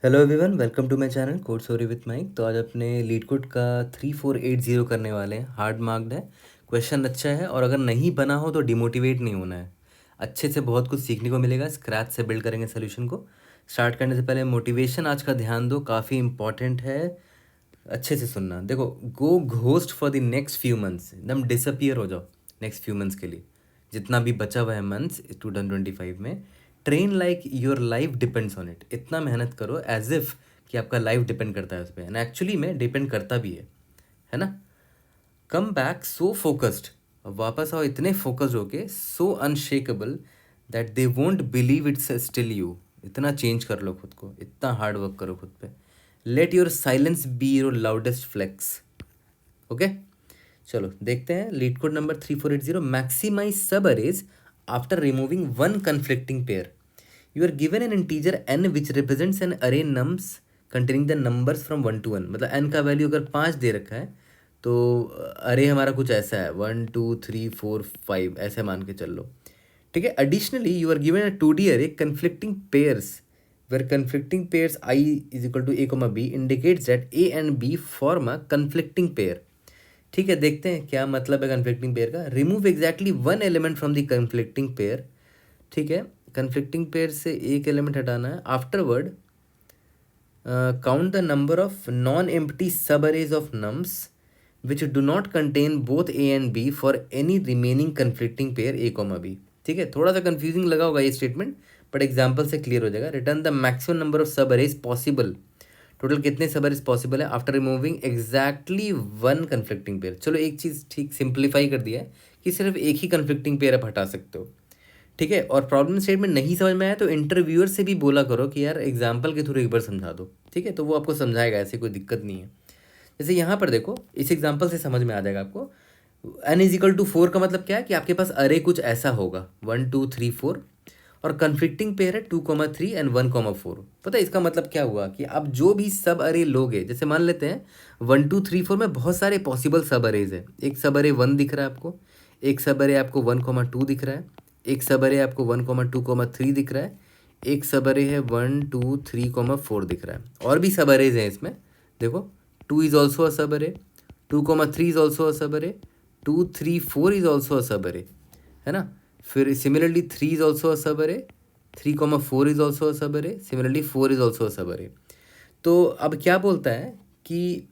Hello everyone, welcome to my channel code story with Mike. तो आज अपने leet code का 3480 करने वाले हैं। हार्ड मार्क्ड है, क्वेश्चन अच्छा है और अगर नहीं बना हो तो डिमोटिवेट नहीं होना है। अच्छे से बहुत कुछ सीखने को मिलेगा, स्क्रैच से बिल्ड करेंगे सोल्यूशन को। स्टार्ट करने से पहले मोटिवेशन आज का ध्यान दो, काफ़ी इंपॉर्टेंट है। अच्छे से सुनना। देखो, go ghost for the next few months, एकदम डिसअपियर हो जाओ नेक्स्ट फ्यू मंथ्स के लिए, जितना भी बचा हुआ है मंथ्स 2025 में। Train like your life depends on it, इतना मेहनत करो एज इफ कि आपका लाइफ डिपेंड करता है उस पर, एंड एक्चुअली में डिपेंड करता भी है ना। कम बैक सो फोकस्ड, वापस आओ इतने फोकस्ड होके, so unshakeable that they won't believe it's still you. इतना चेंज कर लो खुद को, इतना हार्ड वर्क करो खुद पे। Let your silence be your loudest flex. Okay, चलो देखते हैं LeetCode number 3480। Maximize subarrays after removing one conflicting pair. You are given an integer n which represents an array nums containing the numbers from 1 to 1। मतलब n का value अगर 5 दे रखा है तो अरे हमारा कुछ ऐसा है, 1 2 3 4 5 ऐसे मान के चल लो। ठीक है। Additionally you are given a 2D array conflicting pairs where conflicting pairs I is equal to a comma b indicates that a and b form a conflicting pair। ठीक है, देखते हैं क्या मतलब है कन्फ्लिक्टिंग पेयर का। Remove exactly one element from the conflicting pair. ठीक है, कन्फ्लिक्टिंग पेयर से एक एलिमेंट हटाना है। Afterward count the number of non empty subarrays of nums which do not contain both A and B for any remaining conflicting pair A comma B. ठीक है, थोड़ा सा कंफ्यूजिंग लगा होगा ये स्टेटमेंट, बट एग्जाम्पल से clear हो जाएगा। Return the maximum number of सब अरेज पॉसिबल। टोटल कितने सब अरेज पॉसिबल है after removing exactly one conflicting pair. चलो एक चीज़ ठीक सिंप्लीफाई कर दिया है कि सिर्फ एक ही कन्फ्लिक्टिंग पेयर आप हटा सकते हो। ठीक है, और प्रॉब्लम स्टेटमेंट नहीं समझ में आया तो इंटरव्यूअर से भी बोला करो कि यार एग्जाम्पल के थ्रू एक बार समझा दो। ठीक है, तो वो आपको समझाएगा, ऐसी कोई दिक्कत नहीं है। जैसे यहाँ पर देखो, इस एग्जाम्पल से समझ में आ जाएगा आपको। n इज इक्वल टू 4 का मतलब क्या है कि आपके पास अरे कुछ ऐसा होगा 1 2 3 4 और कन्फ्लिक्टिंग पेयर है 2,3 एंड 1,4। पता है इसका मतलब क्या हुआ कि आप जो भी सब अरे लोगे, जैसे मान लेते हैं 1 2 3 4 में बहुत सारे पॉसिबल सब अरेज है। एक सब अरे 1 दिख रहा है आपको, एक सब अरे आपको 1,2 दिख रहा है, एक सब अरे आपको 1,2,3 दिख रहा है, एक सब अरे है 1 2 3,4 दिख रहा है। और भी सब अरेज हैं इसमें। देखो, 2 इज ऑल्सो अ सब अरे, 2,3 इज ऑल्सो अ सब अरे, 2 3 4 इज ऑल्सो अ सब अरे, है ना। फिर सिमिलरली 3 इज ऑल्सो अ सब अरे, 3,4 इज ऑल्सो अ सब अरे, सिमिलरली 4 इज ऑल्सो अ सब अरे। तो अब क्या बोलता है कि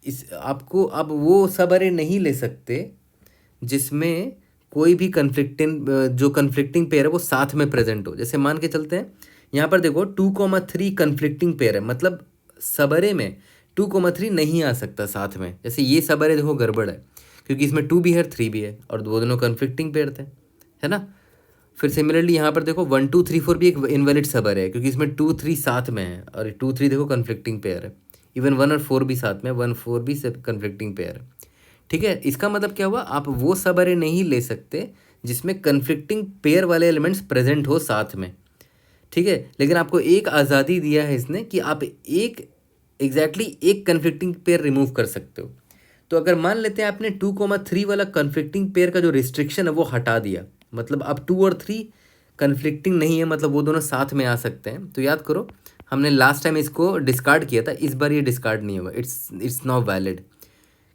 इस आपको अब वो सब अरे नहीं ले सकते जिसमें कोई भी कन्फ्लिक्टिंग जो कन्फ्लिक्टिंग पेयर है वो साथ में प्रेजेंट हो। जैसे मान के चलते हैं, यहाँ पर देखो 2,3 कन्फ्लिक्टिंग पेयर है, मतलब सबरे में 2,3 नहीं आ सकता साथ में। जैसे ये सबरे देखो गड़बड़ है क्योंकि इसमें 2 भी है 3 भी है और वो दोनों कन्फ्लिक्टिंग पेयर थे, है ना। फिर सिमिलरली यहाँ पर देखो 1 2 3 4 भी एक इनवैलिड सबअरे है क्योंकि इसमें 2 3 साथ में है और 2 3 देखो कन्फ्लिक्टिंग पेयर है। इवन 1 और 4 भी साथ में, 1 4 भी सब कन्फ्लिक्टिंग पेयर है। ठीक है, इसका मतलब क्या हुआ, आप वो सबअरे नहीं ले सकते जिसमें कन्फ्लिक्टिंग पेयर वाले एलिमेंट्स प्रेजेंट हो साथ में। ठीक है, लेकिन आपको एक आज़ादी दिया है इसने कि आप एक एग्जैक्टली एक कन्फ्लिक्टिंग पेयर रिमूव कर सकते हो। तो अगर मान लेते हैं आपने 2,3 वाला कन्फ्लिक्टिंग पेयर का जो रिस्ट्रिक्शन है वो हटा दिया, मतलब अब 2 और 3 कन्फ्लिक्टिंग नहीं है, मतलब वो दोनों साथ में आ सकते हैं। तो याद करो, हमने लास्ट टाइम इसको डिस्कार्ड किया था, इस बार ये डिस्कार्ड नहीं होगा, इट्स नॉट वैलिड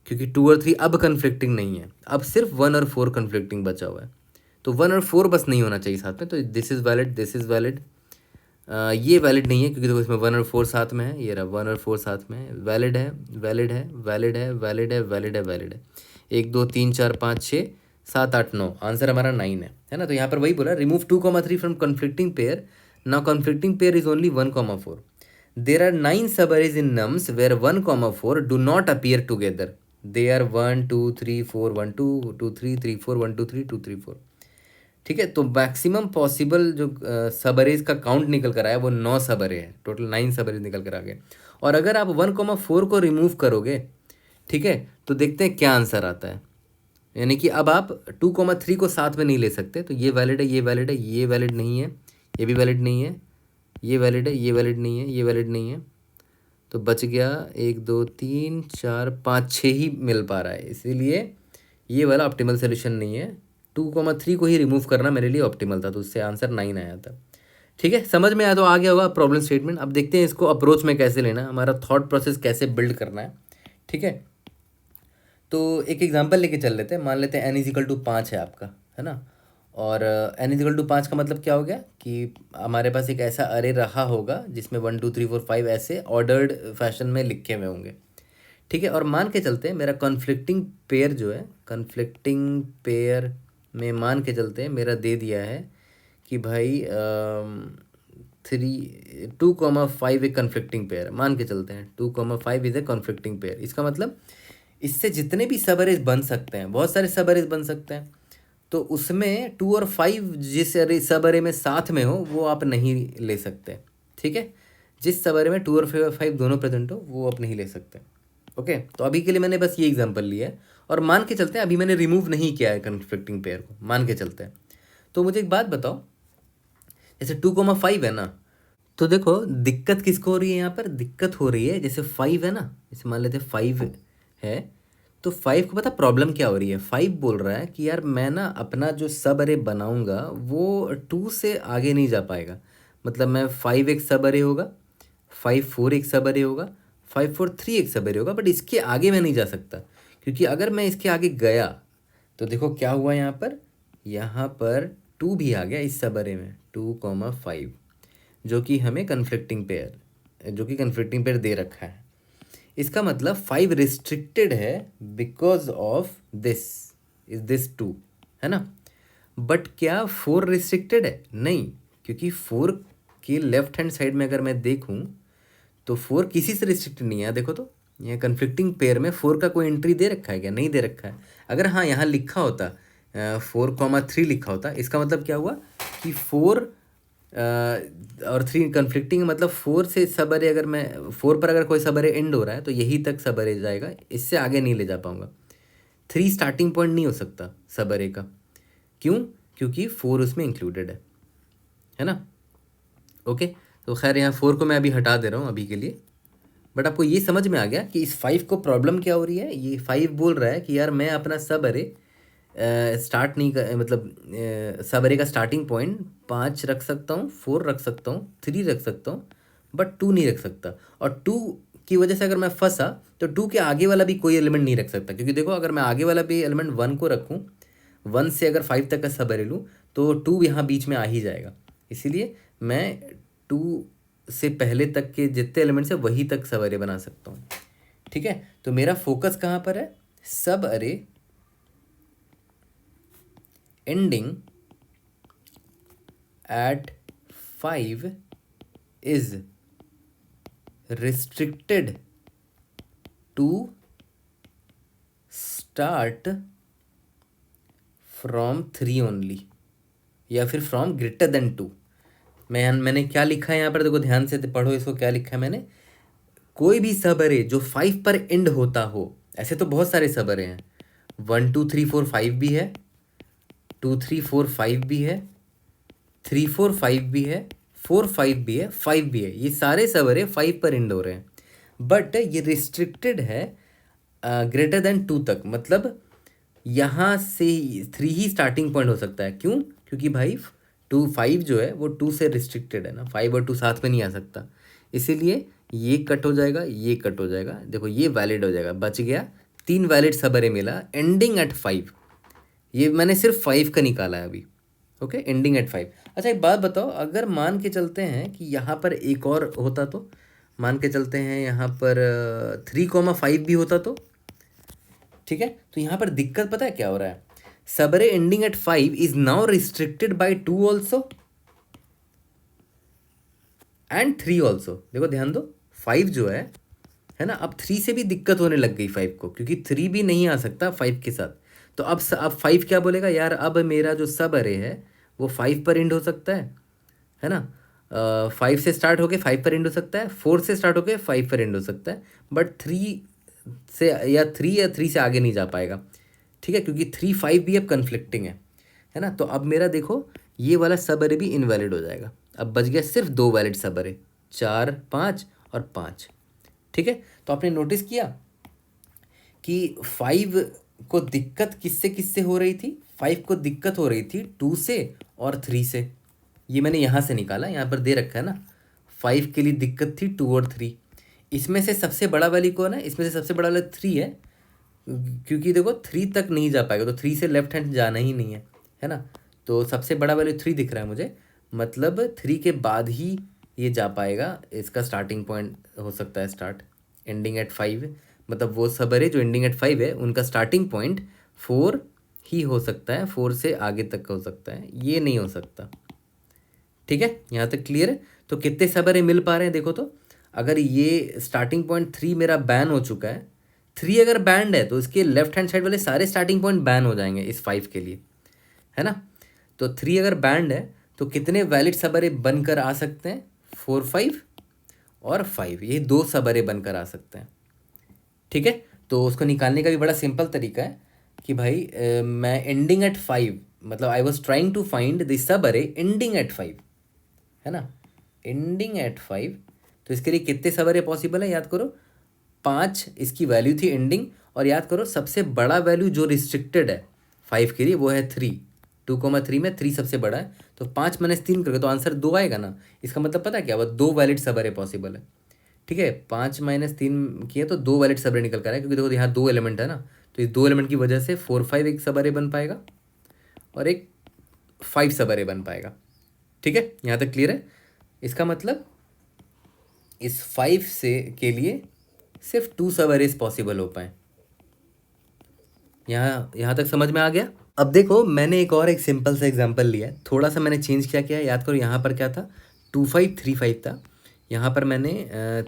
क्योंकि 2 और 3 अब कन्फ्लिक्टिंग नहीं है। अब सिर्फ 1 और 4 कन्फ्लिक्टिंग बचा हुआ है, तो 1 और 4 बस नहीं होना चाहिए साथ में। तो this is valid, this is valid. ये वैलिड नहीं है क्योंकि देखो इसमें 1 और 4 साथ में है, ये रहा 1 और 4 साथ में है। वैलिड है, वैलिड है, वैलिड है, वैलिड है, वैलिड है, वैलिड है। 1 2 3 4 5 6 7 8 9, आंसर हमारा 9 है ना। तो यहाँ पर वही बोला, remove 2,3 from conflicting pair. Now conflicting pair is only 1,4। There are 9 subarrays in nums where 1,4 do not appear together. They are 1 2 3 4 1 2 2 3 3 4 1 2 3 2 3 4। ठीक है, तो मैक्सिमम पॉसिबल जो सबरेज का काउंट निकल कर आया वो 9 सबरे हैं, टोटल 9 सबरेज निकल कर आ गए। और अगर आप 1,4 को रिमूव करोगे, ठीक है, तो देखते हैं क्या आंसर आता है। यानी कि अब आप 2,3 को साथ में नहीं ले सकते, तो ये वैलिड है, ये वैलिड है, ये वैलिड नहीं है, ये भी वैलिड नहीं है, ये वैलिड है, ये वैलिड नहीं है, ये वैलिड नहीं है। तो बच गया 1 2 3 4 5 6 ही मिल पा रहा है, इसीलिए ये वाला ऑप्टिमल सोल्यूशन नहीं है। 2,3 को ही रिमूव करना मेरे लिए ऑप्टिमल था, तो उससे आंसर 9 आया था। ठीक है, समझ में आया तो आ गया होगा प्रॉब्लम स्टेटमेंट। अब देखते हैं इसको अप्रोच में कैसे लेना है, हमारा थॉट प्रोसेस कैसे बिल्ड करना है। ठीक है, तो एक एग्जांपल लेके चल लेते हैं। मान लेते हैं n इज इक्वल टू 5 है आपका, है ना। और n इज इक्वल टू 5 का मतलब क्या हो गया कि हमारे पास एक ऐसा अरे रहा होगा जिसमें 1 2 3 4 5 ऐसे ऑर्डर्ड फैशन में लिखे हुए होंगे। ठीक है, और मान के चलते हैं मेरा कॉन्फ्लिक्टिंग पेयर जो है, कॉन्फ्लिक्टिंग पेयर में मान के चलते हैं मेरा दे दिया है कि भाई 2,5 एक कन्फ्लिक्टिंग पेयर मान के चलते हैं। 2,5 इज ए कन्फ्लिक्टिंग पेयर। इसका मतलब इससे जितने भी सब अरेज बन सकते हैं, बहुत सारे सब अरेज बन सकते हैं, तो उसमें 2 और 5 जिस अरे सब अरे में साथ में हो वो आप नहीं ले सकते। ठीक है, जिस सब अरे में 2 और 5 दोनों प्रेजेंट हो वो आप नहीं ले सकते। ओके, तो अभी के लिए मैंने बस ये एग्जांपल लिया है और मान के चलते हैं अभी मैंने रिमूव नहीं किया है कन्फ्लिक्टिंग पेयर को, मान के चलते हैं। तो मुझे एक बात बताओ, जैसे 2,5 है ना, तो देखो दिक्कत किसको हो रही है यहाँ पर, दिक्कत हो रही है जैसे 5 है ना, जैसे मान लेते 5 है, तो 5 को पता प्रॉब्लम क्या हो रही है। 5 बोल रहा है कि यार मैं ना अपना जो सब अरे बनाऊंगा वो 2 से आगे नहीं जा पाएगा। मतलब मैं 5 एक सब अरे होगा, 5 4 एक सब अरे होगा, 5 4 3 एक सब अरे होगा, बट इसके आगे मैं नहीं जा सकता। क्योंकि अगर मैं इसके आगे गया तो देखो क्या हुआ यहाँ पर 2 भी आ गया इस सब अरे में, 2,5, जो कि हमें कन्फ्लिक्टिंग पेयर दे रखा है। इसका मतलब 5 रिस्ट्रिक्टेड है बिकॉज ऑफ दिस 2, है ना। बट क्या 4 रिस्ट्रिक्टेड है? नहीं, क्योंकि 4 के लेफ्ट हैंड साइड में अगर मैं देखूं तो 4 किसी से रिस्ट्रिक्टेड नहीं है। देखो तो ये कन्फ्लिक्टिंग पेयर में 4 का कोई एंट्री दे रखा है क्या? नहीं दे रखा है। अगर हाँ यहाँ लिखा होता 4,3 लिखा होता, इसका मतलब क्या हुआ कि 4 और 3 कन्फ्लिक्टिंग, मतलब 4 से सब अरे, अगर मैं 4 पर अगर कोई सब अरे एंड हो रहा है तो यही तक सब अरे जाएगा, इससे आगे नहीं ले जा पाऊंगा। 3 स्टार्टिंग पॉइंट नहीं हो सकता सब अरे का। क्यों? क्योंकि 4 उसमें इंक्लूडेड है ना। ओके, तो खैर यहाँ 4 को मैं अभी हटा दे रहा हूँ अभी के लिए। बट आपको ये समझ में आ गया कि इस 5 को प्रॉब्लम क्या हो रही है। ये 5 बोल रहा है कि यार मैं अपना सब अरे स्टार्ट नहीं कर, मतलब सब अरे का स्टार्टिंग पॉइंट 5 रख सकता हूँ, 4 रख सकता हूँ, 3 रख सकता हूँ, बट 2 नहीं रख सकता। और 2 की वजह से अगर मैं फंसा तो 2 के आगे वाला भी कोई एलिमेंट नहीं रख सकता। क्योंकि देखो अगर मैं आगे वाला भी एलिमेंट 1 को रखूँ, 1 से अगर 5 तक का सब अरे लूँ तो 2 यहाँ बीच में आ ही जाएगा। इसीलिए मैं 2 से पहले तक के जितने एलिमेंट्स है वही तक सब अरे बना सकता हूँ। ठीक है, तो मेरा फोकस कहाँ पर है? सब अरे ending at 5 is restricted to start from 3 only, या फिर from greater than 2। मैंने क्या लिखा है यहाँ पर, देखो ध्यान से पढ़ो इसको, क्या लिखा है मैंने। कोई भी सब अरे जो 5 पर एंड होता हो, ऐसे तो बहुत सारे सब अरे हैं, 1 2 3 4 5 भी है, 2 3 4 5 भी है, 3 4 5 भी है, 4 5 भी है, 5 भी है। ये सारे सब अरे 5 पर एंड हो रहे हैं, बट ये रिस्ट्रिक्टेड है ग्रेटर देन 2 तक। मतलब यहाँ से 3 ही स्टार्टिंग पॉइंट हो सकता है। क्यों? क्योंकि भाई 5 जो है वो 2 से रिस्ट्रिक्टेड है ना, 5 और 2 साथ में नहीं आ सकता। इसीलिए ये कट हो जाएगा, ये कट हो जाएगा, देखो ये वैलिड हो जाएगा, बच गया 3 वैलिड सब अरे मिला एंडिंग एट 5। ये मैंने सिर्फ 5 का निकाला है अभी। Okay, ending at 5। अच्छा एक बात बताओ, अगर मान के चलते हैं कि यहाँ पर एक और होता, तो मान के चलते हैं यहाँ पर 3,5 भी होता तो, ठीक है। तो यहाँ पर दिक्कत पता है क्या हो रहा है, subarray ending at 5 is now restricted by 2 also and 3 also. देखो ध्यान दो, 5 जो है ना, अब 3 से भी दिक्कत होने लग गई 5 को, क्योंकि 3 भी नहीं आ सकता 5 के साथ। तो अब 5 क्या बोलेगा, यार अब मेरा जो सब अरे है वो 5 पर एंड हो सकता है ना। 5 से स्टार्ट होके 5 पर एंड हो सकता है, 4 से स्टार्ट होके 5 पर एंड हो सकता है, बट 3 से या 3 से आगे नहीं जा पाएगा। ठीक है, क्योंकि 3 5 भी अब कन्फ्लिक्टिंग है ना। तो अब मेरा देखो ये वाला सब अरे भी इनवैलिड हो जाएगा। अब बच गया सिर्फ 2 वैलिड सब अरे, 4 5 और 5। ठीक है, तो आपने नोटिस किया कि 5 को दिक्कत किससे किससे हो रही थी। 5 को दिक्कत हो रही थी 2 से और 3 से, ये मैंने यहाँ से निकाला, यहाँ पर दे रखा है ना 5 के लिए दिक्कत थी 2 और 3। इसमें से सबसे बड़ा वाली कौन है, इसमें से सबसे बड़ा वाला 3 है, क्योंकि देखो 3 तक नहीं जा पाएगा, तो 3 से लेफ्ट हैंड जाना ही नहीं है ना। तो सबसे बड़ा वैल्यू 3 दिख रहा है मुझे, मतलब 3 के बाद ही ये जा पाएगा। इसका स्टार्टिंग पॉइंट हो सकता है स्टार्ट एंडिंग एट 5, मतलब वो सब अरे जो एंडिंग एट 5 है उनका स्टार्टिंग पॉइंट 4 ही हो सकता है, 4 से आगे तक का हो सकता है, ये नहीं हो सकता। ठीक है, यहाँ तक क्लियर है। तो कितने सब अरे मिल पा रहे हैं देखो तो, अगर ये स्टार्टिंग पॉइंट 3 मेरा बैन हो चुका है, 3 अगर बैंड है तो इसके लेफ्ट हैंड साइड वाले सारे स्टार्टिंग पॉइंट बैन हो जाएंगे इस 5 के लिए, है ना। तो 3 अगर बैंड है तो कितने वैलिड सब अरे बनकर आ सकते हैं, 4 5 और 5, ये 2 सब अरे बनकर आ सकते हैं। ठीक है, तो उसको निकालने का भी बड़ा सिंपल तरीका है कि भाई मैं एंडिंग एट 5, मतलब I was trying to find this subarray ending at 5, है ना, एंडिंग एट 5। तो इसके लिए कितने सब अरे पॉसिबल है, याद करो 5 इसकी वैल्यू थी एंडिंग, और याद करो सबसे बड़ा वैल्यू जो रिस्ट्रिक्टेड है 5 के लिए वो है 3, 2,3 में 3 सबसे बड़ा है, तो 5 माइनस 3 करके तो आंसर 2 आएगा ना। इसका मतलब पता है क्या हुआ, 2 वैलिड सब अरे पॉसिबल है। ठीक है, 5 माइनस 3 किए तो 2 वैलिड सब अरे निकल कर आए, क्योंकि देखो यहाँ 2 एलिमेंट है ना, तो इस 2 एलिमेंट की वजह से 4 5 एक सब अरे बन पाएगा और एक 5 सब अरे बन पाएगा। ठीक है, यहाँ तक क्लियर है। इसका मतलब इस 5 से के लिए सिर्फ 2 सब अरेज पॉसिबल हो पाए। यहाँ तक समझ में आ गया। अब देखो मैंने एक सिंपल सा एग्जांपल लिया है, थोड़ा सा मैंने चेंज किया है। याद करो यहाँ पर क्या था, 2 5 3 5 था, यहाँ पर मैंने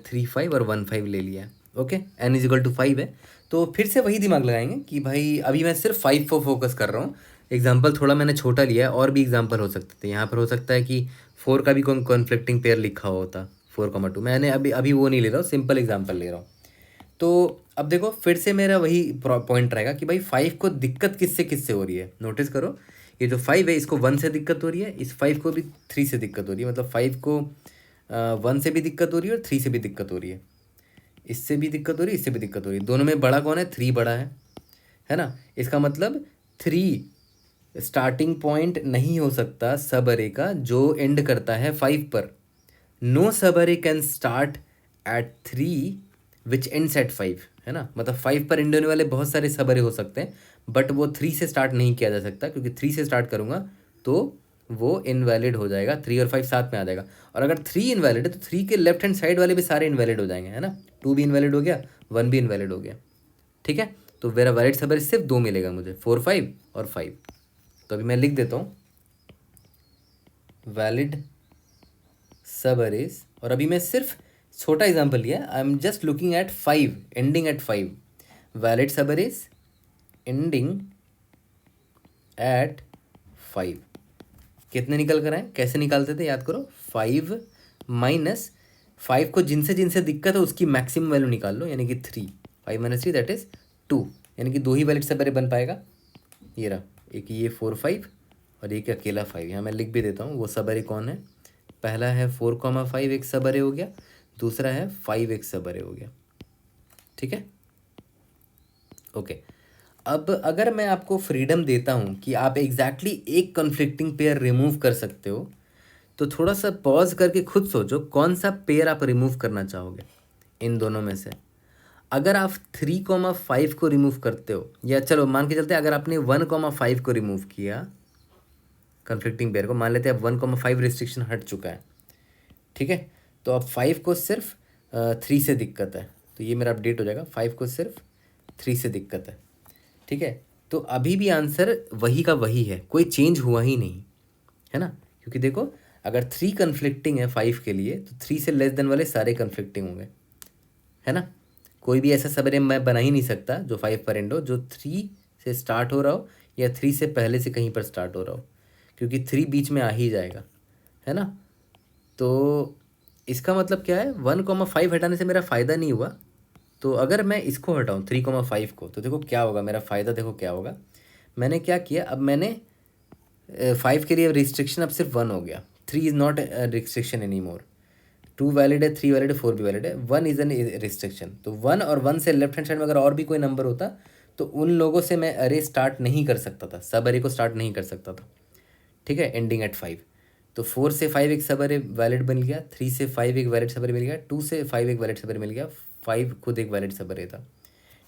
3 5 और 1 5 ले लिया है। ओके, n इजिकल टू 5 है, तो फिर से वही दिमाग लगाएंगे कि भाई अभी मैं सिर्फ 5 पर फोकस कर रहा हूँ। एग्जाम्पल थोड़ा मैंने छोटा लिया है, और भी एग्जाम्पल हो सकते थे। यहाँ पर हो सकता है कि 4 का भी कॉन्फ्लिक्टिंग पेयर लिखा होता, 4,2। मैंने अभी अभी वो नहीं ले रहा हूँ, सिंपल एग्जाम्पल ले रहा हूँ। तो अब देखो फिर से मेरा वही पॉइंट रहेगा कि भाई 5 को दिक्कत किससे किससे हो रही है। नोटिस करो, ये जो 5 है इसको 1 से दिक्कत हो रही है, इस 5 को भी 3 से दिक्कत हो रही है, मतलब 5 को 1 से भी दिक्कत हो रही है और 3 से भी दिक्कत हो रही है, इससे भी दिक्कत हो रही है, इससे भी दिक्कत हो रही है। दोनों में बड़ा कौन है, 3 बड़ा है ना। इसका मतलब 3 स्टार्टिंग पॉइंट नहीं हो सकता सब अरे का जो एंड करता है 5 पर। नो सब अरे can start at 3 which ends at 5, है ना। मतलब 5 पर एंड होने वाले बहुत सारे सब अरे हो सकते हैं, बट वो 3 से स्टार्ट नहीं किया जा सकता, क्योंकि 3 से स्टार्ट करूँगा तो वो इनवैलिड हो जाएगा, 3 और 5 साथ में आ जाएगा। और अगर 3 इनवैलिड है तो 3 के लेफ्ट हैंड साइड वाले भी सारे इनवैलिड हो जाएंगे, है ना। 2 भी इनवैलिड हो गया, 1 भी इनवैलिड हो गया। ठीक है, तो मेरा वैलिड सब अरे सिर्फ 2 मिलेगा मुझे, 4 5 और 5। तो अभी मैं लिख देता हूँ वैलिड सब अरेज, और अभी मैं सिर्फ छोटा एग्जांपल लिया, I am just looking at 5 ending at 5 valid सब अरेज एंडिंग एट 5। कितने निकल कर आए, कैसे निकालते थे, याद करो 5 माइनस 5 को जिनसे जिनसे दिक्कत है उसकी मैक्सिमम वैल्यू निकाल लो, यानी कि 3, 5 माइनस 3 दैट इज 2, यानी कि 2 ही वैलिड सब अरे बन पाएगा। ये रहा, एक ये 4 5 और एक अकेला 5। यहाँ मैं लिख भी देता हूँ वो सब अरे कौन है। पहला है 4,5 एक सब अरे हो गया, दूसरा है 5 एक सब अरे हो गया। ठीक है, ओके। अब अगर मैं आपको फ्रीडम देता हूँ कि आप एग्जैक्टली एक कॉन्फ्लिक्टिंग पेयर रिमूव कर सकते हो, तो थोड़ा सा पॉज करके खुद सोचो कौन सा पेयर आप रिमूव करना चाहोगे इन दोनों में से। अगर आप 3,5 को रिमूव करते हो, या चलो मान के चलते हैं अगर आपने 1,5 को रिमूव किया कन्फ्लिक्टिंग पेयर को, मान लेते हैं अब 1,5 रिस्ट्रिक्शन हट चुका है। ठीक है, तो अब 5 को सिर्फ 3 से दिक्कत है, तो ये मेरा अपडेट हो जाएगा, 5 को सिर्फ 3 से दिक्कत है। ठीक है, तो अभी भी आंसर वही का वही है, कोई चेंज हुआ ही नहीं, है ना। क्योंकि देखो अगर 3 कन्फ्लिक्टिंग है 5 के लिए, तो 3 से लेस देन वाले सारे कन्फ्लिक्टिंग होंगे, है ना। कोई भी ऐसा सबरे मैं बना ही नहीं सकता जो 5 पर एंड हो, जो 3 से स्टार्ट हो रहा हो या 3 से पहले से कहीं पर स्टार्ट हो रहा हो, क्योंकि 3 बीच में आ ही जाएगा, है ना। तो इसका मतलब क्या है, 1,5 हटाने से मेरा फ़ायदा नहीं हुआ। तो अगर मैं इसको हटाऊँ 3,5 को, तो देखो क्या होगा मेरा फ़ायदा, देखो क्या होगा। मैंने क्या किया, अब मैंने 5 के लिए रिस्ट्रिक्शन अब सिर्फ 1 हो गया, 3 is not restriction any more. 2 valid है, 3 वैलिड है, 4 भी वैलिड है, 1 इज़ एन रिस्ट्रिक्शन। तो 1 और 1 से लेफ्ट हैंड साइड में अगर और भी कोई नंबर होता तो उन लोगों से मैं अरे स्टार्ट नहीं कर सकता था, सब अरे को स्टार्ट नहीं कर सकता था। ठीक है, एंडिंग एट 5। तो 4 से 5 एक सब अरे वैलिड बन गया, 3 से 5 एक वैलिड सब अरे मिल गया, 2 से 5 एक वैलिड सब अरे मिल गया, 5 खुद एक वैलिड सब अरे था।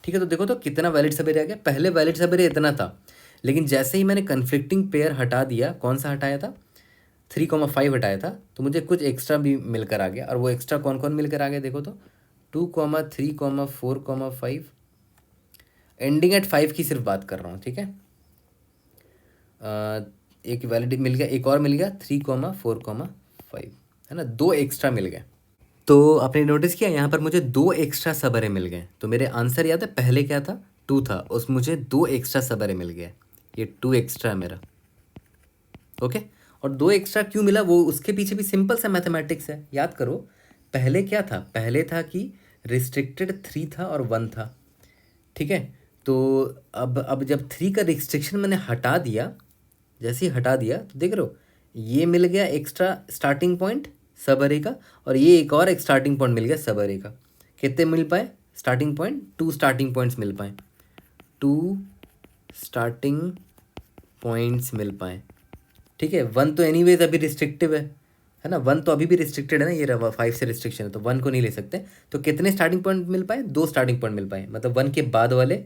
ठीक है, तो देखो तो कितना वैलिड सब अरे आ गया। पहले वैलिड सब अरे इतना था, लेकिन जैसे ही मैंने कन्फ्लिक्टिंग पेयर हटा दिया, कौन सा हटाया था, 3,5 हटाया था, तो मुझे कुछ एक्स्ट्रा भी मिलकर आ गया। और वो एक्स्ट्रा कौन कौन मिलकर आ गया देखो तो, 2, 3, 4, 5, एंडिंग एट 5 की सिर्फ बात कर रहा हूँ। ठीक है, एक वैलिड मिल गया, एक और मिल गया 3, 4, 5, है ना, 2 एक्स्ट्रा मिल गए। तो आपने नोटिस किया यहाँ पर मुझे 2 एक्स्ट्रा सबरे मिल गए। तो मेरे आंसर याद है, पहले क्या था, 2 था, उस मुझे 2 एक्स्ट्रा सबरे मिल गए, ये 2 एक्स्ट्रा है मेरा। ओके, और 2 एक्स्ट्रा क्यों मिला, वो उसके पीछे भी सिंपल सा मैथमेटिक्स है। याद करो, पहले क्या था, पहले था कि रिस्ट्रिक्टेड 3 था और 1 था। ठीक है, तो अब जब 3 का रिस्ट्रिक्शन मैंने हटा दिया, जैसे ही हटा दिया तो देख रहे हो ये मिल गया एक्स्ट्रा स्टार्टिंग पॉइंट सब अरे का, और ये एक और एक स्टार्टिंग पॉइंट मिल गया सब अरे का। कितने मिल पाए स्टार्टिंग पॉइंट, 2 स्टार्टिंग पॉइंट्स मिल पाए, 2 स्टार्टिंग पॉइंट्स मिल पाए। ठीक है, 1 तो एनीवेज अभी रिस्ट्रिक्टिव है ना, 1 तो अभी भी रिस्ट्रिक्टेड है ना, ये रहा 5 से रिस्ट्रिक्शन है, तो 1 को नहीं ले सकते। तो कितने स्टार्टिंग पॉइंट मिल पाए, 2 स्टार्टिंग पॉइंट मिल पाए, मतलब 1 के बाद वाले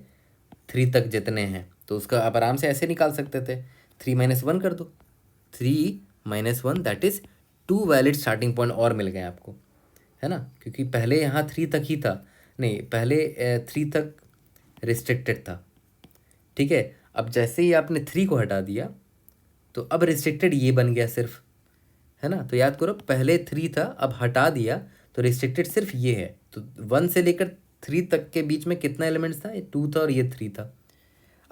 3 तक जितने हैं, तो उसका आप आराम से ऐसे निकाल सकते थे, 3 - 1 कर दो, 3 - 1 that is 2 valid starting point और मिल गए आपको, है ना, क्योंकि पहले यहाँ 3 तक ही था, नहीं पहले 3 तक रिस्ट्रिक्टेड था। ठीक है, अब जैसे ही आपने 3 को हटा दिया तो अब रिस्ट्रिक्टेड ये बन गया सिर्फ, है ना। तो याद करो, पहले 3 था, अब हटा दिया तो रिस्ट्रिक्टेड सिर्फ ये है। तो 1 से लेकर 3 तक के बीच में कितना एलिमेंट्स था, ये 2 था और ये 3 था।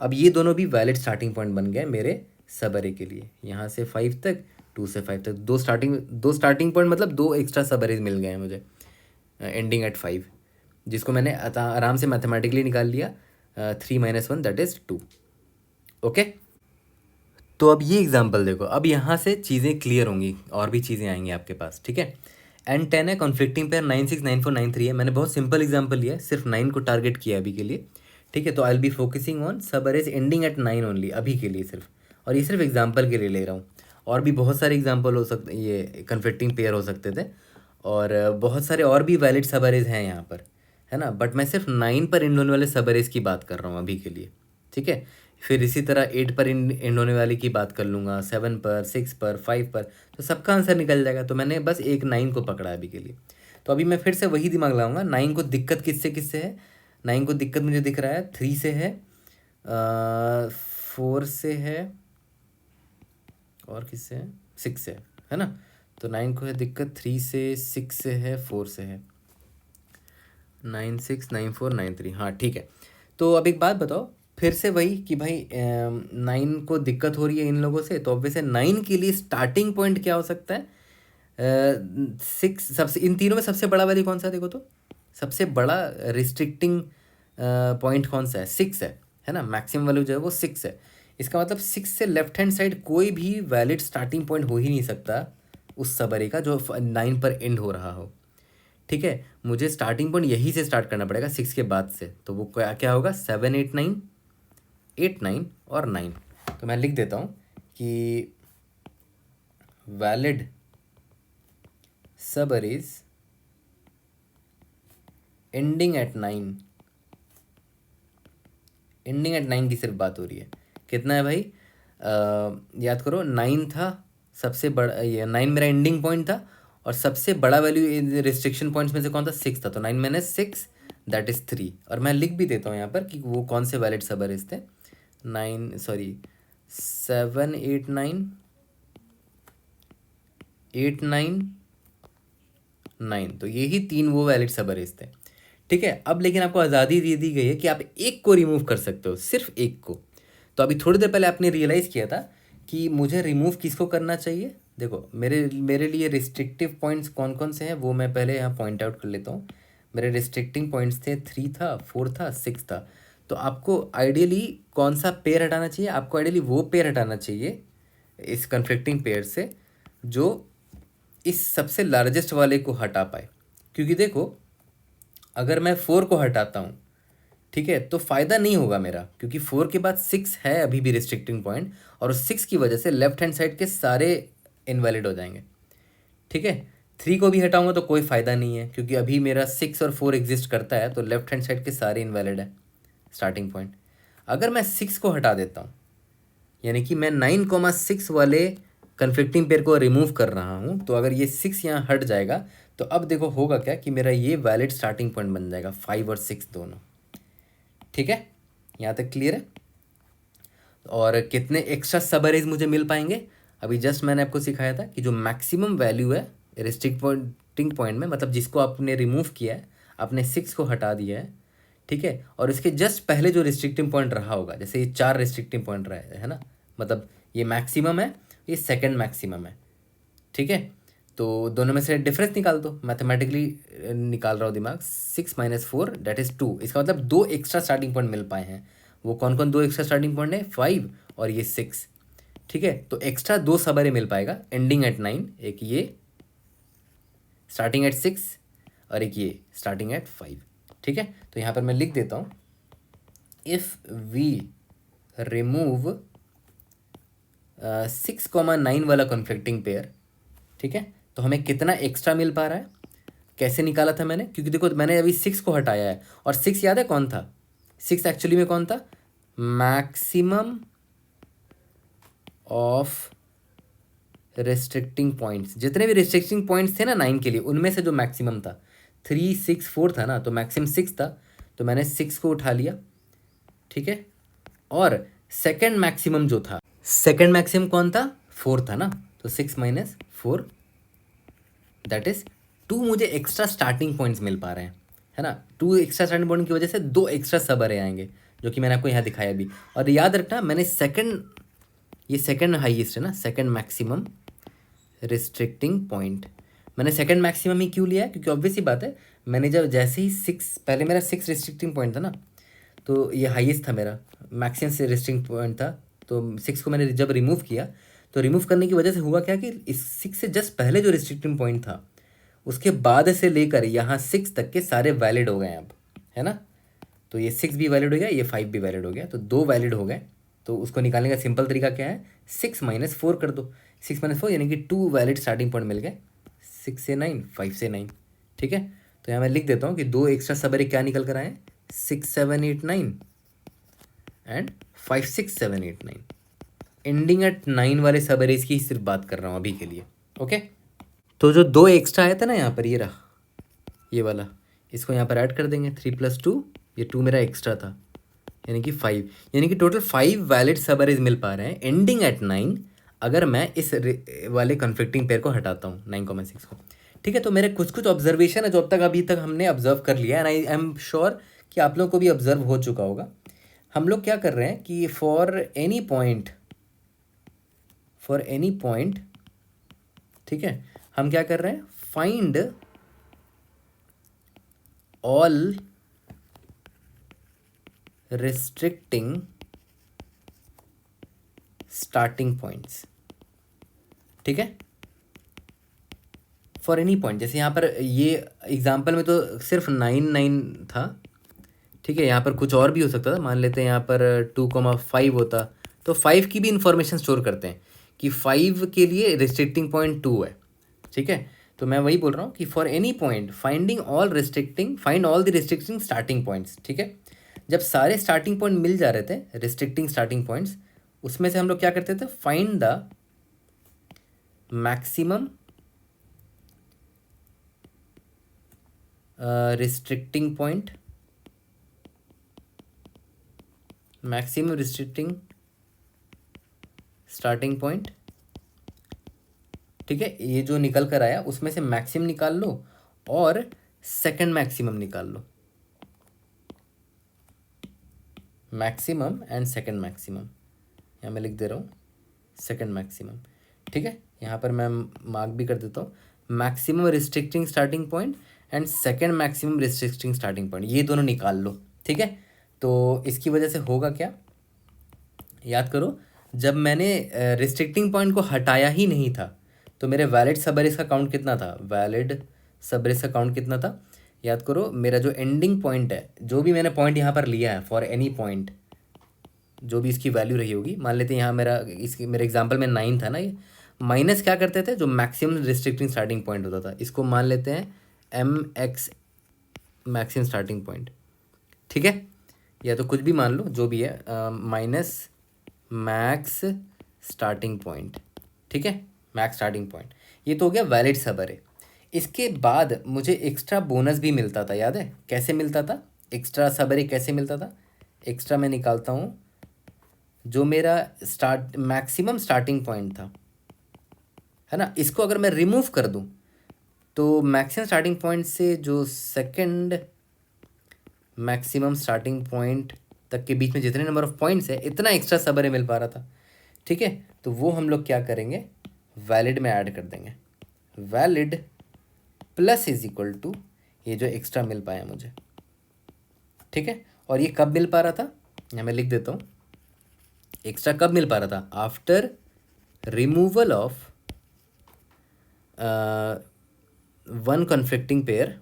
अब ये दोनों भी वैलिड स्टार्टिंग पॉइंट बन गए मेरे सब अरे के लिए, यहाँ से 5 तक, 2 से 5 तक, दो स्टार्टिंग पॉइंट, मतलब 2 एक्स्ट्रा सब अरेज मिल गए हैं मुझे एंडिंग एट 5, जिसको मैंने आराम से मैथमेटिकली निकाल लिया, 3 - 1 दैट इज़ 2। ओके, तो अब ये एग्जांपल देखो, अब यहाँ से चीज़ें क्लियर होंगी, और भी चीज़ें आएंगी आपके पास। ठीक है, N10 है, कॉन्फ्लिक्टिंग पेयर 9, 6, 9, 4, 9, 3 है। मैंने बहुत सिंपल एग्जांपल लिया है, सिर्फ 9 को टारगेट किया अभी के लिए। ठीक है, तो I will be focusing on सब अरेज एंडिंग एट 9 ओनली अभी के लिए सिर्फ, और ये सिर्फ एग्जांपल के लिए ले रहा हूँ। और भी बहुत सारे एग्जांपल हो सकते, ये कन्फ्लिक्टिंग पेयर हो सकते थे, और बहुत सारे और भी वैलिड सब अरेज हैं यहाँ पर, है ना, बट मैं सिर्फ 9 पर एंड होने वाले सब अरेज की बात कर रहा हूँ अभी के लिए। ठीक है, फिर इसी तरह 8 पर एंड होने वाली की बात कर लूँगा, 7 पर, 6 पर, 5 पर, तो सबका आंसर निकल जाएगा। तो मैंने बस एक 9 को पकड़ा अभी के लिए। तो अभी मैं फिर से वही दिमाग लगाऊंगा, 9 को दिक्कत किससे किससे है, 9 को दिक्कत मुझे दिख रहा है 3 से है, 4 से है, और किससे है, 6 से है ना। तो 9 को है दिक्कत 3 से, 6 से है, 4 से है, 9, 6, 9, 4, 9, 3। हाँ ठीक है, तो अब एक बात बताओ फिर से वही कि भाई 9 को दिक्कत हो रही है इन लोगों से, तो ऑब्वियस है 9 के लिए स्टार्टिंग पॉइंट क्या हो सकता है, 6 सबसे, इन तीनों में सबसे बड़ा वैल्यू कौन सा है देखो तो, सबसे बड़ा रिस्ट्रिक्टिंग पॉइंट कौन सा है, 6 है ना, मैक्सिमम वैल्यू जो है वो 6 है। इसका मतलब 6 से लेफ्ट हैंड साइड कोई भी वैलिड स्टार्टिंग पॉइंट हो ही नहीं सकता उस सबरे का जो 9 पर एंड हो रहा हो। ठीक है, मुझे स्टार्टिंग पॉइंट यही से स्टार्ट करना पड़ेगा 6 के बाद से, तो वो क्या क्या होगा, 7, 8, 9, 8, 9 और 9। तो मैं लिख देता हूँ कि वैलिड सब arrays ending eight 9, ending eight 9 की सिर्फ बात हो रही है। कितना है भाई, याद करो 9 था सबसे बड़ा, ये 9 मेरा एंडिंग पॉइंट था, और सबसे बड़ा वैल्यू रिस्ट्रिक्शन पॉइंट्स में से कौन था, 6 था, तो 9 - 6 दैट इज़ 3। और मैं लिख भी देता हूँ यहाँ पर कि वो कौन से वैलिड सब अरेज थे, 7, 8, 9, 8, 9, 9, तो यही 3 वो वैलिड सब अरेज थे। ठीक है, अब लेकिन आपको आज़ादी दे दी गई है कि आप एक को रिमूव कर सकते हो, सिर्फ एक को। तो अभी थोड़ी देर पहले आपने रियलाइज़ किया था कि मुझे रिमूव किसको करना चाहिए। देखो मेरे लिए रिस्ट्रिक्टिव पॉइंट्स कौन कौन से हैं वो मैं पहले यहाँ पॉइंट आउट कर लेता हूँ। मेरे रिस्ट्रिक्टिंग पॉइंट्स थे 3 था, 4 था, 6 था। तो आपको आइडियली कौन सा पेयर हटाना चाहिए, आपको आइडियली वो पेयर हटाना चाहिए इस कन्फ्लिक्टिंग पेयर से जो इस सबसे लार्जेस्ट वाले को हटा पाए। क्योंकि देखो अगर मैं 4 को हटाता हूँ, ठीक है, तो फ़ायदा नहीं होगा मेरा, क्योंकि 4 के बाद 6 है अभी भी रिस्ट्रिक्टिंग पॉइंट, और 6 की वजह से लेफ्ट हैंड साइड के सारे इनवैलिड हो जाएंगे। ठीक है, 3 को भी हटाऊंगा तो कोई फ़ायदा नहीं है, क्योंकि अभी मेरा 6 और 4 एग्जिस्ट करता है, तो लेफ्ट हैंड साइड के सारे इनवैलिड है स्टार्टिंग पॉइंट। अगर मैं 6 को हटा देता हूँ, यानी कि मैं 9,6 वाले कन्फ्लिक्टिंग पेयर को रिमूव कर रहा हूँ, तो अगर ये 6 यहाँ हट जाएगा तो अब देखो होगा क्या कि मेरा ये वैलिड स्टार्टिंग पॉइंट बन जाएगा 5 और 6 दोनों। ठीक है, यहाँ तक क्लियर है। और कितने एक्स्ट्रा सब अरेज मुझे मिल पाएंगे, अभी जस्ट मैंने आपको सिखाया था कि जो मैक्सिमम वैल्यू है रिस्ट्रिक्टिंग पॉइंट में, मतलब जिसको आपने रिमूव किया है, आपने 6 को हटा दिया है, ठीक है, और इसके जस्ट पहले जो रिस्ट्रिक्टिंग पॉइंट रहा होगा, जैसे ये 4 रिस्ट्रिक्टिंग पॉइंट रहे है ना, मतलब ये मैक्सिमम है, ये सेकेंड मैक्सिमम है। ठीक है, तो दोनों में से डिफरेंस निकाल दो, मैथमेटिकली निकाल रहा हूँ दिमाग। 6 - 4 दैट इज़ 2, इसका मतलब 2 एक्स्ट्रा स्टार्टिंग पॉइंट मिल पाए हैं। वो कौन कौन 2 एक्स्ट्रा स्टार्टिंग पॉइंट है? 5 और ये 6। ठीक है, तो एक्स्ट्रा 2 सबरे मिल पाएगा एंडिंग एट 9, एक ये स्टार्टिंग एट 6 और एक ये स्टार्टिंग एट 5। ठीक है, तो यहाँ पर मैं लिख देता हूँ, इफ़ वी रिमूव 6,9 वाला कॉन्फ्लिक्टिंग पेयर, ठीक है, तो हमें कितना एक्स्ट्रा मिल पा रहा है। कैसे निकाला था मैंने, क्योंकि देखो मैंने अभी 6 को हटाया है, और 6 याद है कौन था? 6 एक्चुअली में कौन था? Maximum of restricting points. जितने भी रिस्ट्रिक्टिंग पॉइंट्स थे ना 9 के लिए, उनमें से जो मैक्सिमम था 3, 6, 4 था ना, तो मैक्सिमम 6 था, तो मैंने 6 को उठा लिया। ठीक है, और सेकेंड मैक्सिमम जो था, सेकेंड मैक्सिमम कौन था? 4 था ना, तो 6 - 4 दैट इज 2 मुझे एक्स्ट्रा स्टार्टिंग पॉइंट्स मिल पा रहे हैं, है ना। 2 एक्स्ट्रा स्टार्टिंग पॉइंट की वजह से 2 एक्स्ट्रा सब अरे आएंगे, जो कि मैंने आपको यहाँ दिखाया भी। और याद रखना, मैंने ये सेकंड हाईएस्ट है ना, सेकंड मैक्सिमम रिस्ट्रिक्टिंग पॉइंट। मैंने सेकंड मैक्सिमम ही क्यों लिया है? क्योंकि ऑब्वियस ही बात है, मैंने जब जैसे ही 6, पहले मेरा 6 रिस्ट्रिक्टिंग पॉइंट था ना, तो ये हाईएस्ट था मेरा, मैक्सिमम से रिस्ट्रिक्टिंग पॉइंट था, तो 6 को मैंने जब रिमूव किया, तो रिमूव करने की वजह से हुआ क्या कि इस 6 से जस्ट पहले जो रिस्ट्रिक्टिंग पॉइंट था, उसके बाद से लेकर यहाँ 6 तक के सारे वैलिड हो गए हैं अब, है ना। तो ये 6 भी वैलिड हो गया, ये 5 भी वैलिड हो गया, तो 2 वैलिड हो गए। तो उसको निकालने का सिंपल तरीका क्या है? 6 - 4 कर दो। 6 - 4 यानी कि 2 वैलिड स्टार्टिंग पॉइंट मिल गए, 6 से 9, 5 से 9। ठीक है, तो यहाँ मैं लिख देता हूँ कि 2 एक्स्ट्रा सबरे क्या निकल कर आए? 6, 7, 8, 9 एंड 5, 6, 7, 8, 9। एंडिंग एट 9 वाले सबरेज की सिर्फ बात कर रहा हूँ अभी के लिए। ओके, तो जो 2 एक्स्ट्रा आया था ना यहाँ पर, ये रहा, ये वाला, इसको यहाँ पर ऐड कर देंगे। 3 + 2, ये 2 मेरा एक्स्ट्रा था, यानी कि 5, यानी कि टोटल 5 वैलिड सब अरेज मिल पा रहे हैं एंडिंग एट 9, अगर मैं इस वाले कन्फ्लिक्टिंग पेयर को हटाता हूँ 9,6 को। ठीक है, तो मेरे कुछ कुछ ऑब्जर्वेशन है जो अब तक अभी तक हमने ऑब्जर्व कर लिया है, एंड आई एम श्योर कि आप लोग को भी ऑब्जर्व हो चुका होगा। हम लोग क्या कर रहे हैं कि फॉर एनी पॉइंट, ठीक है, हम क्या कर रहे हैं? Find all restricting starting points. ठीक है, फॉर एनी पॉइंट, जैसे यहाँ पर ये एग्जाम्पल में तो सिर्फ 9, 9 था। ठीक है, यहाँ पर कुछ और भी हो सकता था, मान लेते हैं यहाँ पर 2,5 होता, तो 5 की भी इंफॉर्मेशन स्टोर करते हैं कि 5 के लिए रिस्ट्रिक्टिंग पॉइंट 2 है। ठीक है, तो मैं वही बोल रहा हूँ कि for any point find all the restricting starting points. ठीक है, जब सारे स्टार्टिंग पॉइंट मिल जा रहे थे रिस्ट्रिक्टिंग स्टार्टिंग पॉइंट्स, उसमें से हम लोग क्या करते थे? Find the maximum restricting point, maximum restricting starting point. ठीक है, ये जो निकल कर आया उसमें से मैक्सिमम निकाल लो और सेकंड मैक्सिमम निकाल लो, मैक्सिमम एंड सेकंड मैक्सिमम। यहाँ मैं लिख दे रहा हूँ सेकंड मैक्सिमम। ठीक है, यहाँ पर मैं मार्क भी कर देता हूँ, maximum restricting starting point and second maximum restricting starting point, ये दोनों निकाल लो। ठीक है, तो इसकी वजह से होगा क्या, याद करो, जब मैंने रिस्ट्रिक्टिंग पॉइंट को हटाया ही नहीं था, तो मेरे वैलिड सबरेज का काउंट कितना था? वैलिड सबरेज का काउंट कितना था? याद करो, मेरा जो एंडिंग पॉइंट है, जो भी मैंने पॉइंट यहाँ पर लिया है फॉर एनी पॉइंट, जो भी इसकी वैल्यू रही होगी, मान लेते हैं यहाँ मेरे एग्जाम्पल में 9 था ना, ये माइनस क्या करते थे, जो मैक्सिमम रिस्ट्रिक्टिंग स्टार्टिंग पॉइंट होता था, इसको मान लेते हैं M X maximum starting point, ठीक है, या तो कुछ भी मान लो जो भी है, माइनस मैक्स स्टार्टिंग पॉइंट, ठीक है, मैक्स स्टार्टिंग पॉइंट। ये तो हो गया वैलिड सब अरे। इसके बाद मुझे एक्स्ट्रा बोनस भी मिलता था, याद है कैसे मिलता था, एक्स्ट्रा सब अरे कैसे मिलता था, एक्स्ट्रा मैं निकालता हूँ, जो मेरा मैक्सिमम स्टार्टिंग पॉइंट था, है ना, इसको अगर मैं रिमूव कर दूँ तो मैक्सिमम स्टार्टिंग पॉइंट से जो सेकंड मैक्सिमम स्टार्टिंग पॉइंट तक के बीच में जितने नंबर ऑफ पॉइंट्स है, इतना एक्स्ट्रा सब अरे मिल पा रहा था, ठीक है। तो वो हम लोग क्या करेंगे, वैलिड में ऐड कर देंगे, valid plus is equal to ये जो एक्स्ट्रा मिल पाया मुझे, ठीक है। और ये कब मिल पा रहा था, यहाँ मैं लिख देता हूँ, एक्स्ट्रा कब मिल पा रहा था, after removal of one conflicting pair,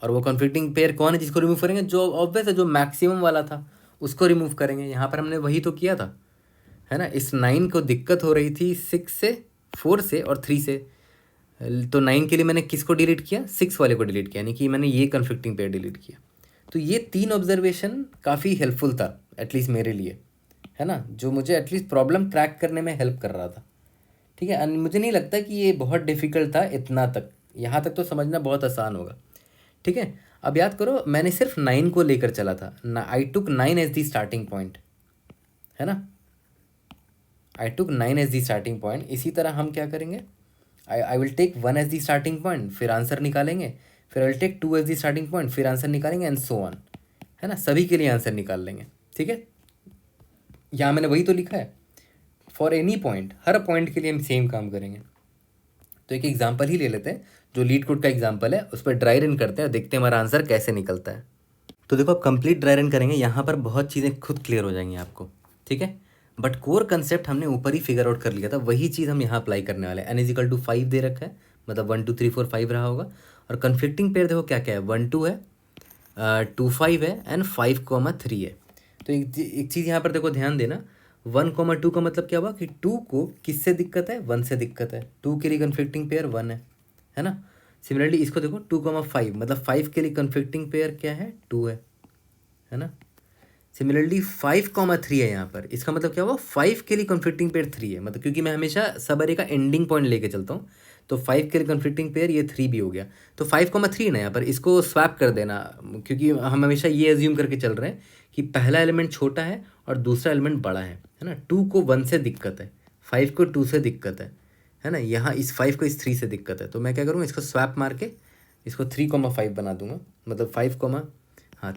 और वो कन्फ्लिक्टिंग पेयर कौन है जिसको रिमूव करेंगे, जो ऑब्वियस है जो मैक्सिमम वाला था उसको रिमूव करेंगे। यहाँ पर हमने वही तो किया था, है ना। इस 9 को दिक्कत हो रही थी 6 से, 4 से और 3 से, तो 9 के लिए मैंने किसको डिलीट किया, 6 वाले को डिलीट किया, यानी कि मैंने ये कन्फ्लिक्टिंग पेयर डिलीट किया। तो ये 3 ऑब्जर्वेशन काफ़ी हेल्पफुल था एटलीस्ट मेरे लिए, है ना, जो मुझे एटलीस्ट प्रॉब्लम क्रैक करने में हेल्प कर रहा था, ठीक है। मुझे नहीं लगता कि ये बहुत डिफ़िकल्ट था इतना तक, यहाँ तक तो समझना बहुत आसान होगा, ठीक है। अब याद करो मैंने सिर्फ 9 को लेकर चला था ना, I took 9 as the starting point, है ना, I took 9 as the starting point. इसी तरह हम क्या करेंगे, I will take 1 as the starting point, फिर आंसर निकालेंगे, फिर I will take 2 as the starting point, फिर आंसर निकालेंगे एंड सो ऑन, है ना, सभी के लिए आंसर निकाल लेंगे, ठीक है। यहाँ मैंने वही तो लिखा है, for any point, her point के लिए हम सेम काम करेंगे। तो एक एग्जाम्पल ही ले लेते हैं, जो लीड कोड का एग्जाम्पल है, उस पर ड्राई रन करते हैं और देखते हैं हमारा आंसर कैसे निकलता है। तो देखो आप कंप्लीट ड्राई रन करेंगे, यहाँ पर बहुत चीज़ें खुद क्लियर हो जाएंगी आपको, ठीक है। बट कोर कंसेप्ट हमने ऊपर ही फिगर आउट कर लिया था, वही चीज़ हम यहाँ अप्लाई करने वाले हैं। n इजिकल टू 5 दे रखा है, मतलब 1 2 3 4 5 रहा होगा, और कन्फ्लिक्टिंग पेयर देखो क्या क्या है, 1 2 है, 2 5 है एंड 5 3 है। तो एक चीज़ यहाँ पर देखो ध्यान देना, 1 2 का मतलब क्या हुआ कि 2 को किससे दिक्कत है, 1 से दिक्कत है, 2 के लिए कन्फ्लिक्टिंग पेयर 1 है ना। सिमिलरली इसको देखो 2 5, मतलब 5 के लिए कन्फ्लिक्टिंग पेयर क्या है, 2 है ना। सिमिलरली 5 3 है यहाँ पर, इसका मतलब क्या हुआ, 5 के लिए कन्फ्लिक्टिंग पेयर 3 है, मतलब क्योंकि मैं हमेशा सब अरे का एंडिंग पॉइंट लेके चलता हूँ, तो 5 के लिए कन्फ्लिक्टिंग पेयर ये 3 भी हो गया, तो 5 3 ना यहाँ पर, इसको स्वैप कर देना, क्योंकि हम हमेशा ये एज्यूम करके चल रहे हैं कि पहला एलिमेंट छोटा है और दूसरा एलिमेंट बड़ा है ना। 2 को 1 से दिक्कत है, 5 को 2 से दिक्कत है ना, यहाँ इस 5 को इस 3 से दिक्कत है, तो मैं क्या करूँगा, इसको स्वैप मार के इसको 3 5 बना दूंगा, मतलब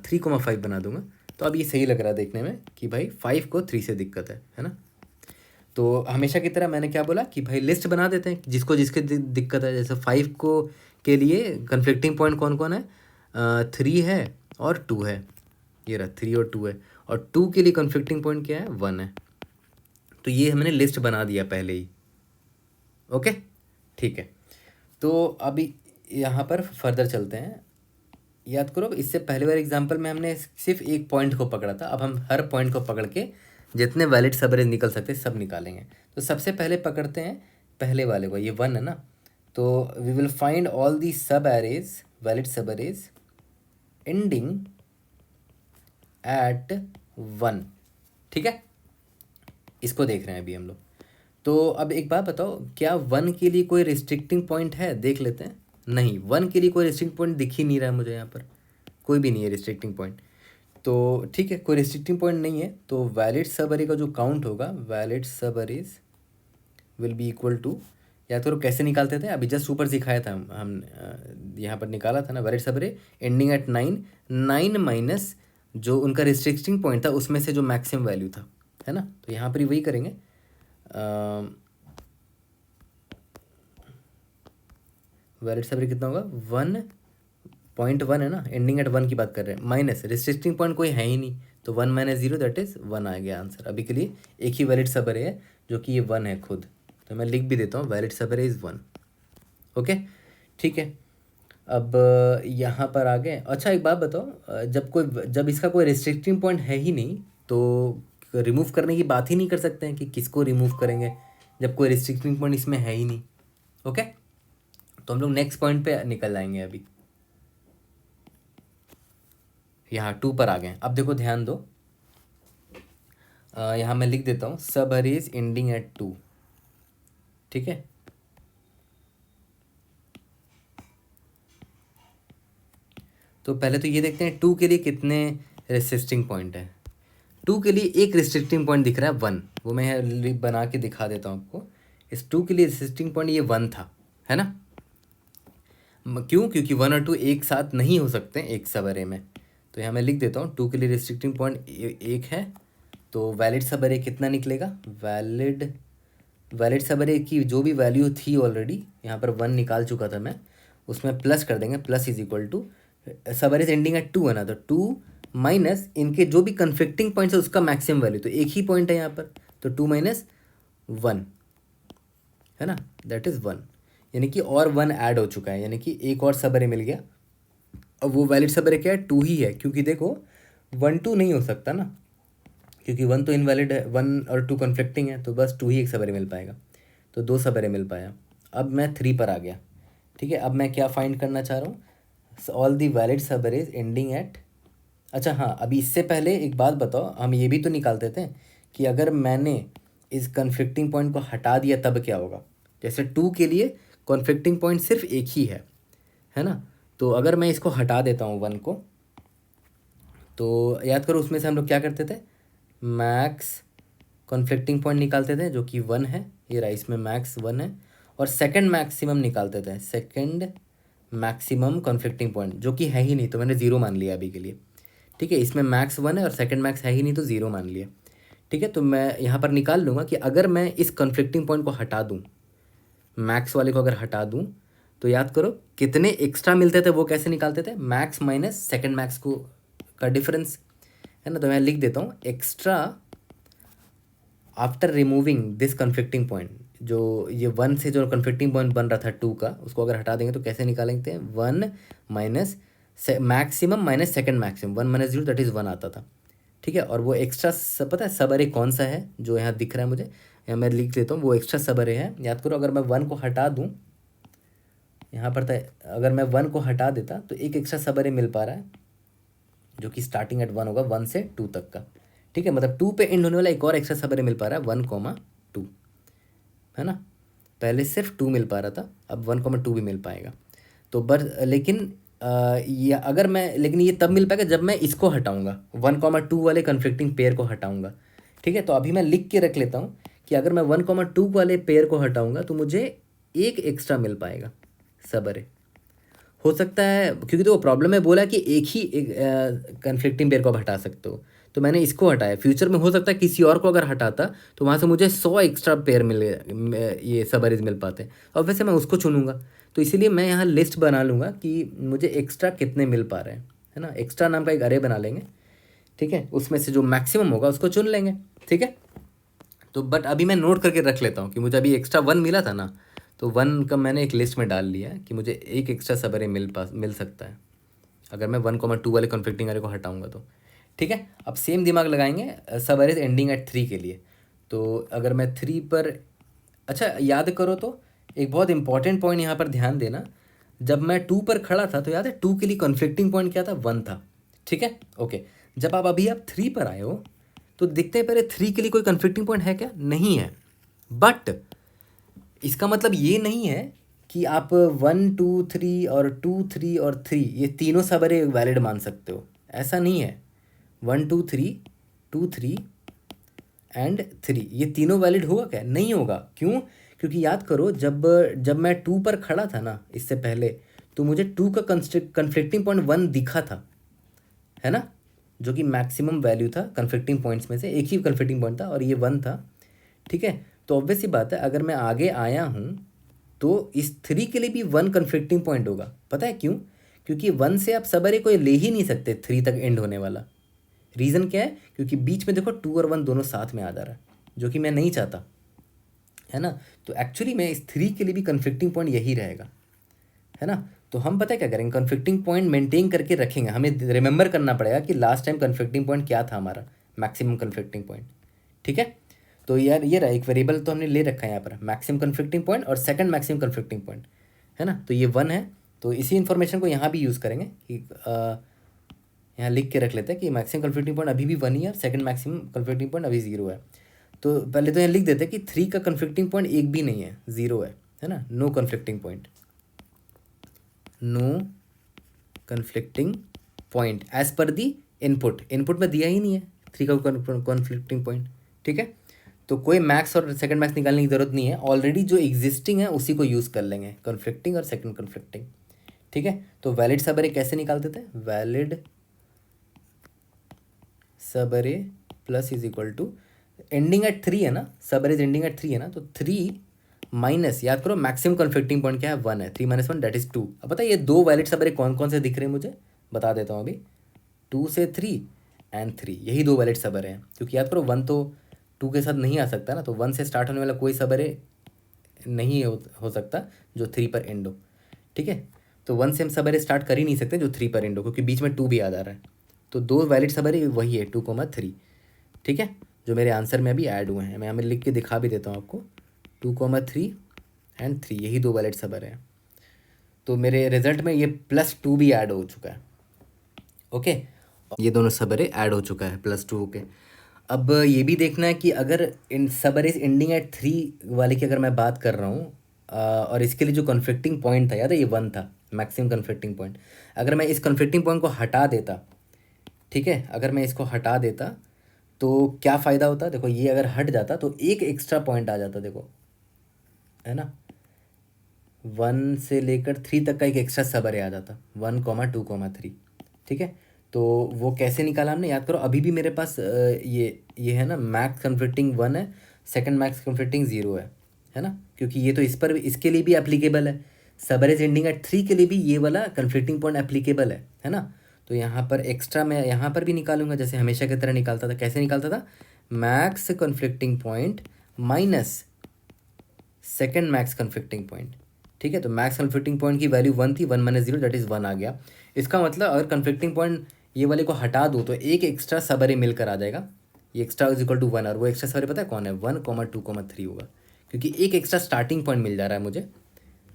3 5 बना दूंगा। तो अब ये सही लग रहा है देखने में कि भाई 5 को 3 से दिक्कत है ना। तो हमेशा की तरह मैंने क्या बोला कि भाई लिस्ट बना देते हैं जिसको जिसके दिक्कत है, जैसे 5 को के लिए कन्फ्लिक्टिंग पॉइंट कौन कौन है, 3 है और 2 है, ये रहा 3 और 2 है, और 2 के लिए कन्फ्लिक्टिंग पॉइंट क्या है, 1 है। तो ये हमने लिस्ट बना दिया पहले ही, ओके ठीक है। तो अभी यहाँ पर फर्दर चलते हैं। याद करो इससे पहले वाले एग्जांपल में हमने सिर्फ एक पॉइंट को पकड़ा था, अब हम हर पॉइंट को पकड़ के जितने वैलिड सब अरेज निकल सकते सब निकालेंगे। तो सबसे पहले पकड़ते हैं पहले वाले को, ये 1 है ना, तो we will find all the subarrays, valid subarrays ending at 1, ठीक है। इसको देख रहे हैं अभी हम लोग। तो अब एक बात बताओ, क्या 1 के लिए कोई रिस्ट्रिक्टिंग पॉइंट है, देख लेते हैं। नहीं, 1 के लिए कोई रिस्ट्रिक्टिंग पॉइंट दिख ही नहीं रहा है मुझे, यहाँ पर कोई भी नहीं है रिस्ट्रिक्टिंग पॉइंट। तो ठीक है, कोई रिस्ट्रिक्टिंग पॉइंट नहीं है, तो वैलिड सब अरे का जो काउंट होगा, valid subarrays will be equal to, या तो कैसे निकालते थे, अभी जस्ट ऊपर सिखाया था हम यहाँ पर निकाला था ना, valid subarray ending eight 9 minus जो उनका रिस्ट्रिक्टिंग पॉइंट था उसमें से जो मैक्सिमम वैल्यू था, है ना। तो यहाँ पर ही वही करेंगे, वैलिड सब अरे कितना होगा, 1.1 है ना, एंडिंग एट 1 की बात कर रहे हैं, माइनस रिस्ट्रिक्टिंग पॉइंट कोई है ही नहीं, तो 1 - 0 दैट इज़ 1 आ गया आंसर। अभी के लिए एक ही वैलिड सब अरे है जो कि ये 1 है खुद, तो मैं लिख भी देता हूँ वैलिड सब अरे इज़ 1, ओके ठीक है। अब यहाँ पर आ गए। अच्छा एक बात बताओ, जब इसका कोई रिस्ट्रिक्टिंग पॉइंट है ही नहीं, तो रिमूव करने की बात ही नहीं कर सकते हैं कि किसको रिमूव करेंगे जब कोई रिस्ट्रिक्टिंग पॉइंट इसमें है ही नहीं। ओके, तो हम लोग नेक्स्ट पॉइंट पे निकल जाएंगे। अभी यहाँ 2 पर आ गए। अब देखो ध्यान दो, यहाँ मैं लिख देता हूँ सब अरेज एंडिंग एट 2। ठीक है, तो पहले तो ये देखते हैं 2 के लिए कितने रेसिस्टिंग पॉइंट है। 2 के लिए एक रिस्ट्रिक्टिंग पॉइंट दिख रहा है 1, वो मैं बना के दिखा देता हूँ आपको। इस 2 के लिए रिस्ट्रिक्टिंग पॉइंट ये 1 था, है ना। क्यों? क्योंकि 1 और 2 एक साथ नहीं हो सकते एक सब अरे में। तो यहाँ मैं लिख देता हूँ 2 के लिए रिस्ट्रिक्टिंग पॉइंट 1 है, तो वैलिड सब अरे कितना निकलेगा? वैलिड सब अरे की जो भी वैल्यू थी ऑलरेडी, यहाँ पर 1 निकाल चुका था मैं, उसमें प्लस कर देंगे। प्लस इज इक्वल टू सब अरेज एंडिंग एट 2 है ना, तो 2 माइनस इनके जो भी कन्फ्लिक्टिंग पॉइंट्स है उसका मैक्सिमम वैल्यू, तो एक ही पॉइंट है यहाँ पर, तो 2 माइनस 1 है ना, दैट इज़ 1। यानी कि और 1 ऐड हो चुका है, यानी कि एक और सब अरे मिल गया। अब वो वैलिड सब अरे क्या है? 2 ही है, क्योंकि देखो 1 2 नहीं हो सकता ना, क्योंकि 1 तो इनवैलिड है, 1 और 2 कन्फ्लिक्टिंग है, तो बस 2 ही एक सब अरे मिल पाएगा, तो 2 सब अरे मिल पाया। अब मैं 3 पर आ गया। ठीक है, अब मैं क्या फाइंड करना चाह रहा हूँ? ऑल दी वैलिड सब अरेज एंडिंग एट, अच्छा हाँ, अभी इससे पहले एक बात बताओ, हम ये भी तो निकालते थे कि अगर मैंने इस कन्फ्लिक्टिंग पॉइंट को हटा दिया तब क्या होगा। जैसे 2 के लिए कन्फ्लिक्टिंग पॉइंट सिर्फ एक ही है ना, तो अगर मैं इसको हटा देता हूँ 1 को, तो याद करो उसमें से हम लोग क्या करते थे? मैक्स कॉन्फ्लिक्टिंग पॉइंट निकालते थे जो कि 1 है, ये रहा, इसमें मैक्स 1 है, और सेकंड मैक्सिमम निकालते थे, सेकंड मैक्सिमम कॉन्फ्लिक्टिंग पॉइंट जो कि है ही नहीं, तो मैंने 0 मान लिया अभी के लिए। ठीक है, इसमें मैक्स 1 है और सेकंड मैक्स है ही नहीं, तो 0 मान लिया। ठीक है, तो मैं यहाँ पर निकाल लूँगा कि अगर मैं इस कॉन्फ्लिक्टिंग पॉइंट को हटा दूँ, मैक्स वाले को अगर हटा दूँ, तो याद करो कितने एक्स्ट्रा मिलते थे, वो कैसे निकालते थे? मैक्स माइनस सेकंड मैक्स को का डिफरेंस, है ना। तो मैं लिख देता हूँ extra after removing this conflicting point, जो ये 1 से जो कन्फ्लिक्टिंग पॉइंट बन रहा था 2 का, उसको अगर हटा देंगे तो कैसे निकालेंगे? 1 minus maximum minus second maximum, 1 minus 0 that is 1 आता था। ठीक है, और वो एक्स्ट्रा सब पता है सब अरे कौन सा है जो यहाँ दिख रहा है मुझे, यहाँ मैं लिख देता हूँ, वो एक्स्ट्रा सब अरे है। याद करो अगर मैं 1 को हटा दूँ यहाँ पर था, अगर मैं 1 को हटा देता तो एक एक्स्ट्रा सब अरे मिल पा रहा है जो कि स्टार्टिंग एट 1 होगा, 1 से 2 तक का। ठीक है, मतलब 2 पे एंड होने वाला एक और एक्स्ट्रा सब अरे मिल पा रहा है 1,2, है ना। पहले सिर्फ 2 मिल पा रहा था, अब 1,2 भी मिल पाएगा। तो लेकिन ये अगर मैं, लेकिन ये तब मिल पाएगा जब मैं इसको हटाऊंगा, 1,2 वाले कन्फ्लिक्टिंग पेयर को हटाऊंगा। ठीक है, तो अभी मैं लिख के रख लेता हूँ कि अगर मैं 1,2 वाले पेयर को हटाऊंगा तो मुझे एक एक्स्ट्रा मिल पाएगा सब अरे, हो सकता है, क्योंकि तो वो प्रॉब्लम में बोला कि एक ही कन्फ्लिक्टिंग पेयर को आप हटा सकते हो, तो मैंने इसको हटाया। फ्यूचर में हो सकता है किसी और को अगर हटाता तो वहाँ से मुझे 100 एक्स्ट्रा पेयर ये सब अरेज मिल पाते, और वैसे मैं उसको चुनूंगा। तो इसीलिए मैं यहाँ लिस्ट बना लूँगा कि मुझे एक्स्ट्रा कितने मिल पा रहे हैं, है ना। एक्स्ट्रा नाम का एक अरे बना लेंगे, ठीक है, उसमें से जो मैक्सिमम होगा उसको चुन लेंगे। ठीक है, तो बट अभी मैं नोट करके रख लेता हूँ कि मुझे अभी एक्स्ट्रा 1 मिला था ना, तो 1 का मैंने एक लिस्ट में डाल लिया कि मुझे एक एक्स्ट्रा सब अरे मिल सकता है अगर मैं 1,2 वाले कॉन्फ्लिक्टिंग अरे को हटाऊंगा तो। ठीक है, अब सेम दिमाग लगाएंगे सब अरेज एंडिंग एट 3 के लिए। तो अगर मैं 3 पर, अच्छा याद करो तो एक बहुत इंपॉर्टेंट पॉइंट यहाँ पर ध्यान देना, जब मैं 2 पर खड़ा था तो याद है 2 के लिए कॉन्फ्लिक्टिंग पॉइंट क्या था? 1 था। ठीक है, ओके, जब आप 3 पर आए हो तो देखते हैं पहले 3 के लिए कोई कन्फ्लिक्टिंग पॉइंट है क्या? नहीं है, बट इसका मतलब ये नहीं है कि आप 1 2 3 और 2 3 और 3 ये तीनों सब अरे वैलिड मान सकते हो, ऐसा नहीं है। 1 2 3 2 3 एंड 3 ये तीनों वैलिड होगा क्या? नहीं होगा। क्यों? क्योंकि याद करो जब जब मैं 2 पर खड़ा था ना इससे पहले, तो मुझे 2 का कन्फ्लिक्टिंग पॉइंट 1 दिखा था, है ना, जो कि मैक्सिमम वैल्यू था कन्फ्लिक्टिंग पॉइंट्स में से, एक ही कन्फ्लिक्टिंग पॉइंट था और ये 1 था। ठीक है, तो ऑब्वियस सी बात है अगर मैं आगे आया हूँ तो इस 3 के लिए भी 1 कन्फ्लिक्टिंग पॉइंट होगा। पता है क्यों? क्योंकि 1 से आप सब अरे कोई ले ही नहीं सकते 3 तक एंड होने वाला। रीज़न क्या है? क्योंकि बीच में देखो 2 और 1 दोनों साथ में आ जा रहा है, जो कि मैं नहीं चाहता, है ना। तो एक्चुअली में इस 3 के लिए भी कन्फ्लिक्टिंग पॉइंट यही रहेगा, है ना। तो हम पता है क्या करेंगे? कन्फ्लिक्टिंग पॉइंट मेंटेन करके रखेंगे। हमें रिमेंबर करना पड़ेगा कि लास्ट टाइम कन्फ्लिक्टिंग पॉइंट क्या था हमारा, मैक्सिमम कन्फ्लिक्टिंग पॉइंट। ठीक है। तो यार ये रहा एक वेरिएबल तो हमने ले रखा है यहाँ पर, मैक्सिमम कन्फ्लिक्टिंग पॉइंट और सेकंड मैक्सिमम कन्फ्लिक्टिंग पॉइंट, है ना। तो ये 1 है, तो इसी इन्फॉर्मेशन को यहाँ भी यूज़ करेंगे कि यहाँ लिख के रख लेते हैं कि मैक्सिमम कन्फ्लिक्टिंग पॉइंट अभी भी 1 ही है, सेकंड मैक्सिमम कन्फ्लिक्टिंग पॉइंट अभी 0 है। तो पहले तो यहाँ लिख देते हैं कि 3 का कन्फ्लिक्टिंग पॉइंट एक भी नहीं है, 0 है ना। No conflicting point, no conflicting point as per the input में दिया ही नहीं है 3 का कन्फ्लिक्टिंग पॉइंट, ठीक है। तो कोई मैक्स और सेकंड मैक्स निकालने की ज़रूरत नहीं है, ऑलरेडी जो एग्जिस्टिंग है उसी को यूज़ कर लेंगे, कन्फ्लिक्टिंग और सेकंड कन्फ्लिक्टिंग, ठीक है। तो वैलिड सब अरे कैसे निकालते थे, valid subarray plus is equal to ending at 3 है ना, सब अरे एंडिंग एट 3 है ना, तो 3 माइनस, याद करो मैक्सिमम कन्फ्लिक्टिंग पॉइंट क्या है, 1 है, 3 माइनस 1 दैट इज 2। अब पता है ये दो वैलिड सब अरे कौन कौन से दिख रहे हैं मुझे, बता देता हूँ अभी। 2 से 3 एंड 3, यही दो वैलिड सब अरे हैं, क्योंकि याद करो 1 तो 2 के साथ नहीं आ सकता ना, तो 1 से स्टार्ट होने वाला कोई सब अरे नहीं हो सकता जो 3 पर एंड हो, ठीक है। तो 1 से हम सब अरे स्टार्ट कर ही नहीं सकते जो 3 पर एंड हो, क्योंकि बीच में 2 भी याद आ रहा है। तो दो वैलिड सब अरे वही है 2,3, ठीक है, जो मेरे आंसर में अभी ऐड हुए हैं। मैं हमें लिख के दिखा भी देता हूँ आपको, 2,3 एंड 3, यही दो वैलिड सब अरे हैं। तो मेरे रिजल्ट में ये +2 भी ऐड हो चुका है, ओके। ये दोनों सब अरे ऐड हो चुका है +2 के। अब ये भी देखना है कि अगर इन सब अरेज एंडिंग एट 3 वाले की अगर मैं बात कर रहा हूँ और इसके लिए जो कन्फ्लिक्टिंग पॉइंट था, याद है ये 1 था मैक्सिमम कन्फ्लिक्टिंग पॉइंट, अगर मैं इस कन्फ्लिक्टिंग पॉइंट को हटा देता, ठीक है, अगर मैं इसको हटा देता तो क्या फ़ायदा होता, देखो ये अगर हट जाता तो एक एक्स्ट्रा पॉइंट आ जाता, देखो है ना, 1 से लेकर 3 तक का एक एक्स्ट्रा सब अरे आ जाता, 1,2,3, ठीक है। तो वो कैसे निकाला हमने, याद करो अभी भी मेरे पास ये है ना, मैक्स कन्फ्लिक्टिंग 1 है, सेकंड मैक्स कन्फ्लिक्टिंग 0 है ना, क्योंकि ये तो इस पर इसके लिए भी एप्लीकेबल है, सब अरेज एंडिंग एट 3 के लिए भी ये वाला कन्फ्लिक्टिंग पॉइंट एप्लीकेबल है ना। तो यहाँ पर एक्स्ट्रा मैं यहाँ पर भी निकालूंगा जैसे हमेशा की तरह निकालता था, कैसे निकालता था, max conflicting point minus second max conflicting point, ठीक है। तो मैक्स कन्फ्लिक्टिंग पॉइंट की वैल्यू 1 थी, 1 माइनस 0 दैट इज़ 1 आ गया। इसका मतलब अगर कन्फ्लिक्टिंग पॉइंट ये वाले को हटा दूँ तो एक एक्स्ट्रा सब अरे मिलकर आ जाएगा, ये एक्स्ट्रा इज इक्वल टू 1, और वो एक्स्ट्रा सब अरे पता है कौन है, 1,2,3 होगा, क्योंकि एक एक्स्ट्रा स्टार्टिंग पॉइंट मिल जा रहा है मुझे।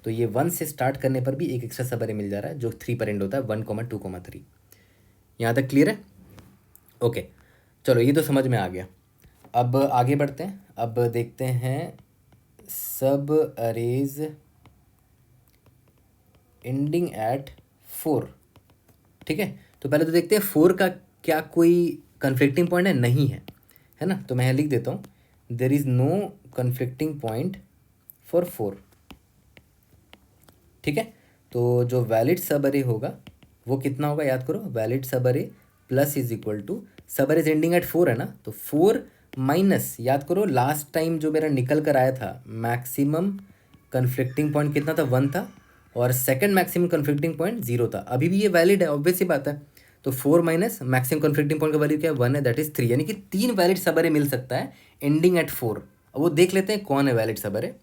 तो ये 1 से स्टार्ट करने पर भी एक एक्स्ट्रा सब अरे मिल जा रहा है जो 3 पर एंड होता है, 1,2,3। यहाँ तक क्लियर है, ओके। चलो ये तो समझ में आ गया। अब आगे बढ़ते हैं, अब देखते हैं सब अरेज एंडिंग एट 4, ठीक है। तो पहले तो देखते हैं 4 का क्या कोई कन्फ्लिक्टिंग पॉइंट है, नहीं है ना। तो मैं यहाँ लिख देता हूँ, there is no conflicting point for 4, ठीक है। तो जो वैलिड सब अरे होगा वो कितना होगा, याद करो, valid subarray plus is equal to सब अरेज एंडिंग एट 4 है ना, तो 4 माइनस, याद करो लास्ट टाइम जो मेरा निकल कर आया था मैक्सिमम कन्फ्लिक्टिंग पॉइंट कितना था, 1 था, और सेकंड मैक्सिमम कन्फ्लिक्टिंग पॉइंट 0 था। अभी भी ये वैलिड है, ऑब्वियस सी बात है। तो 4 माइनस मैक्सिमम कन्फ्लिक्टिंग पॉइंट का वैल्यू क्या है, 1 है, दैट इज 3, यानी कि 3 वैलिड सब अरे मिल सकता है एंडिंग एट 4। अब वो देख लेते हैं कौन है वैलिड सब अरे,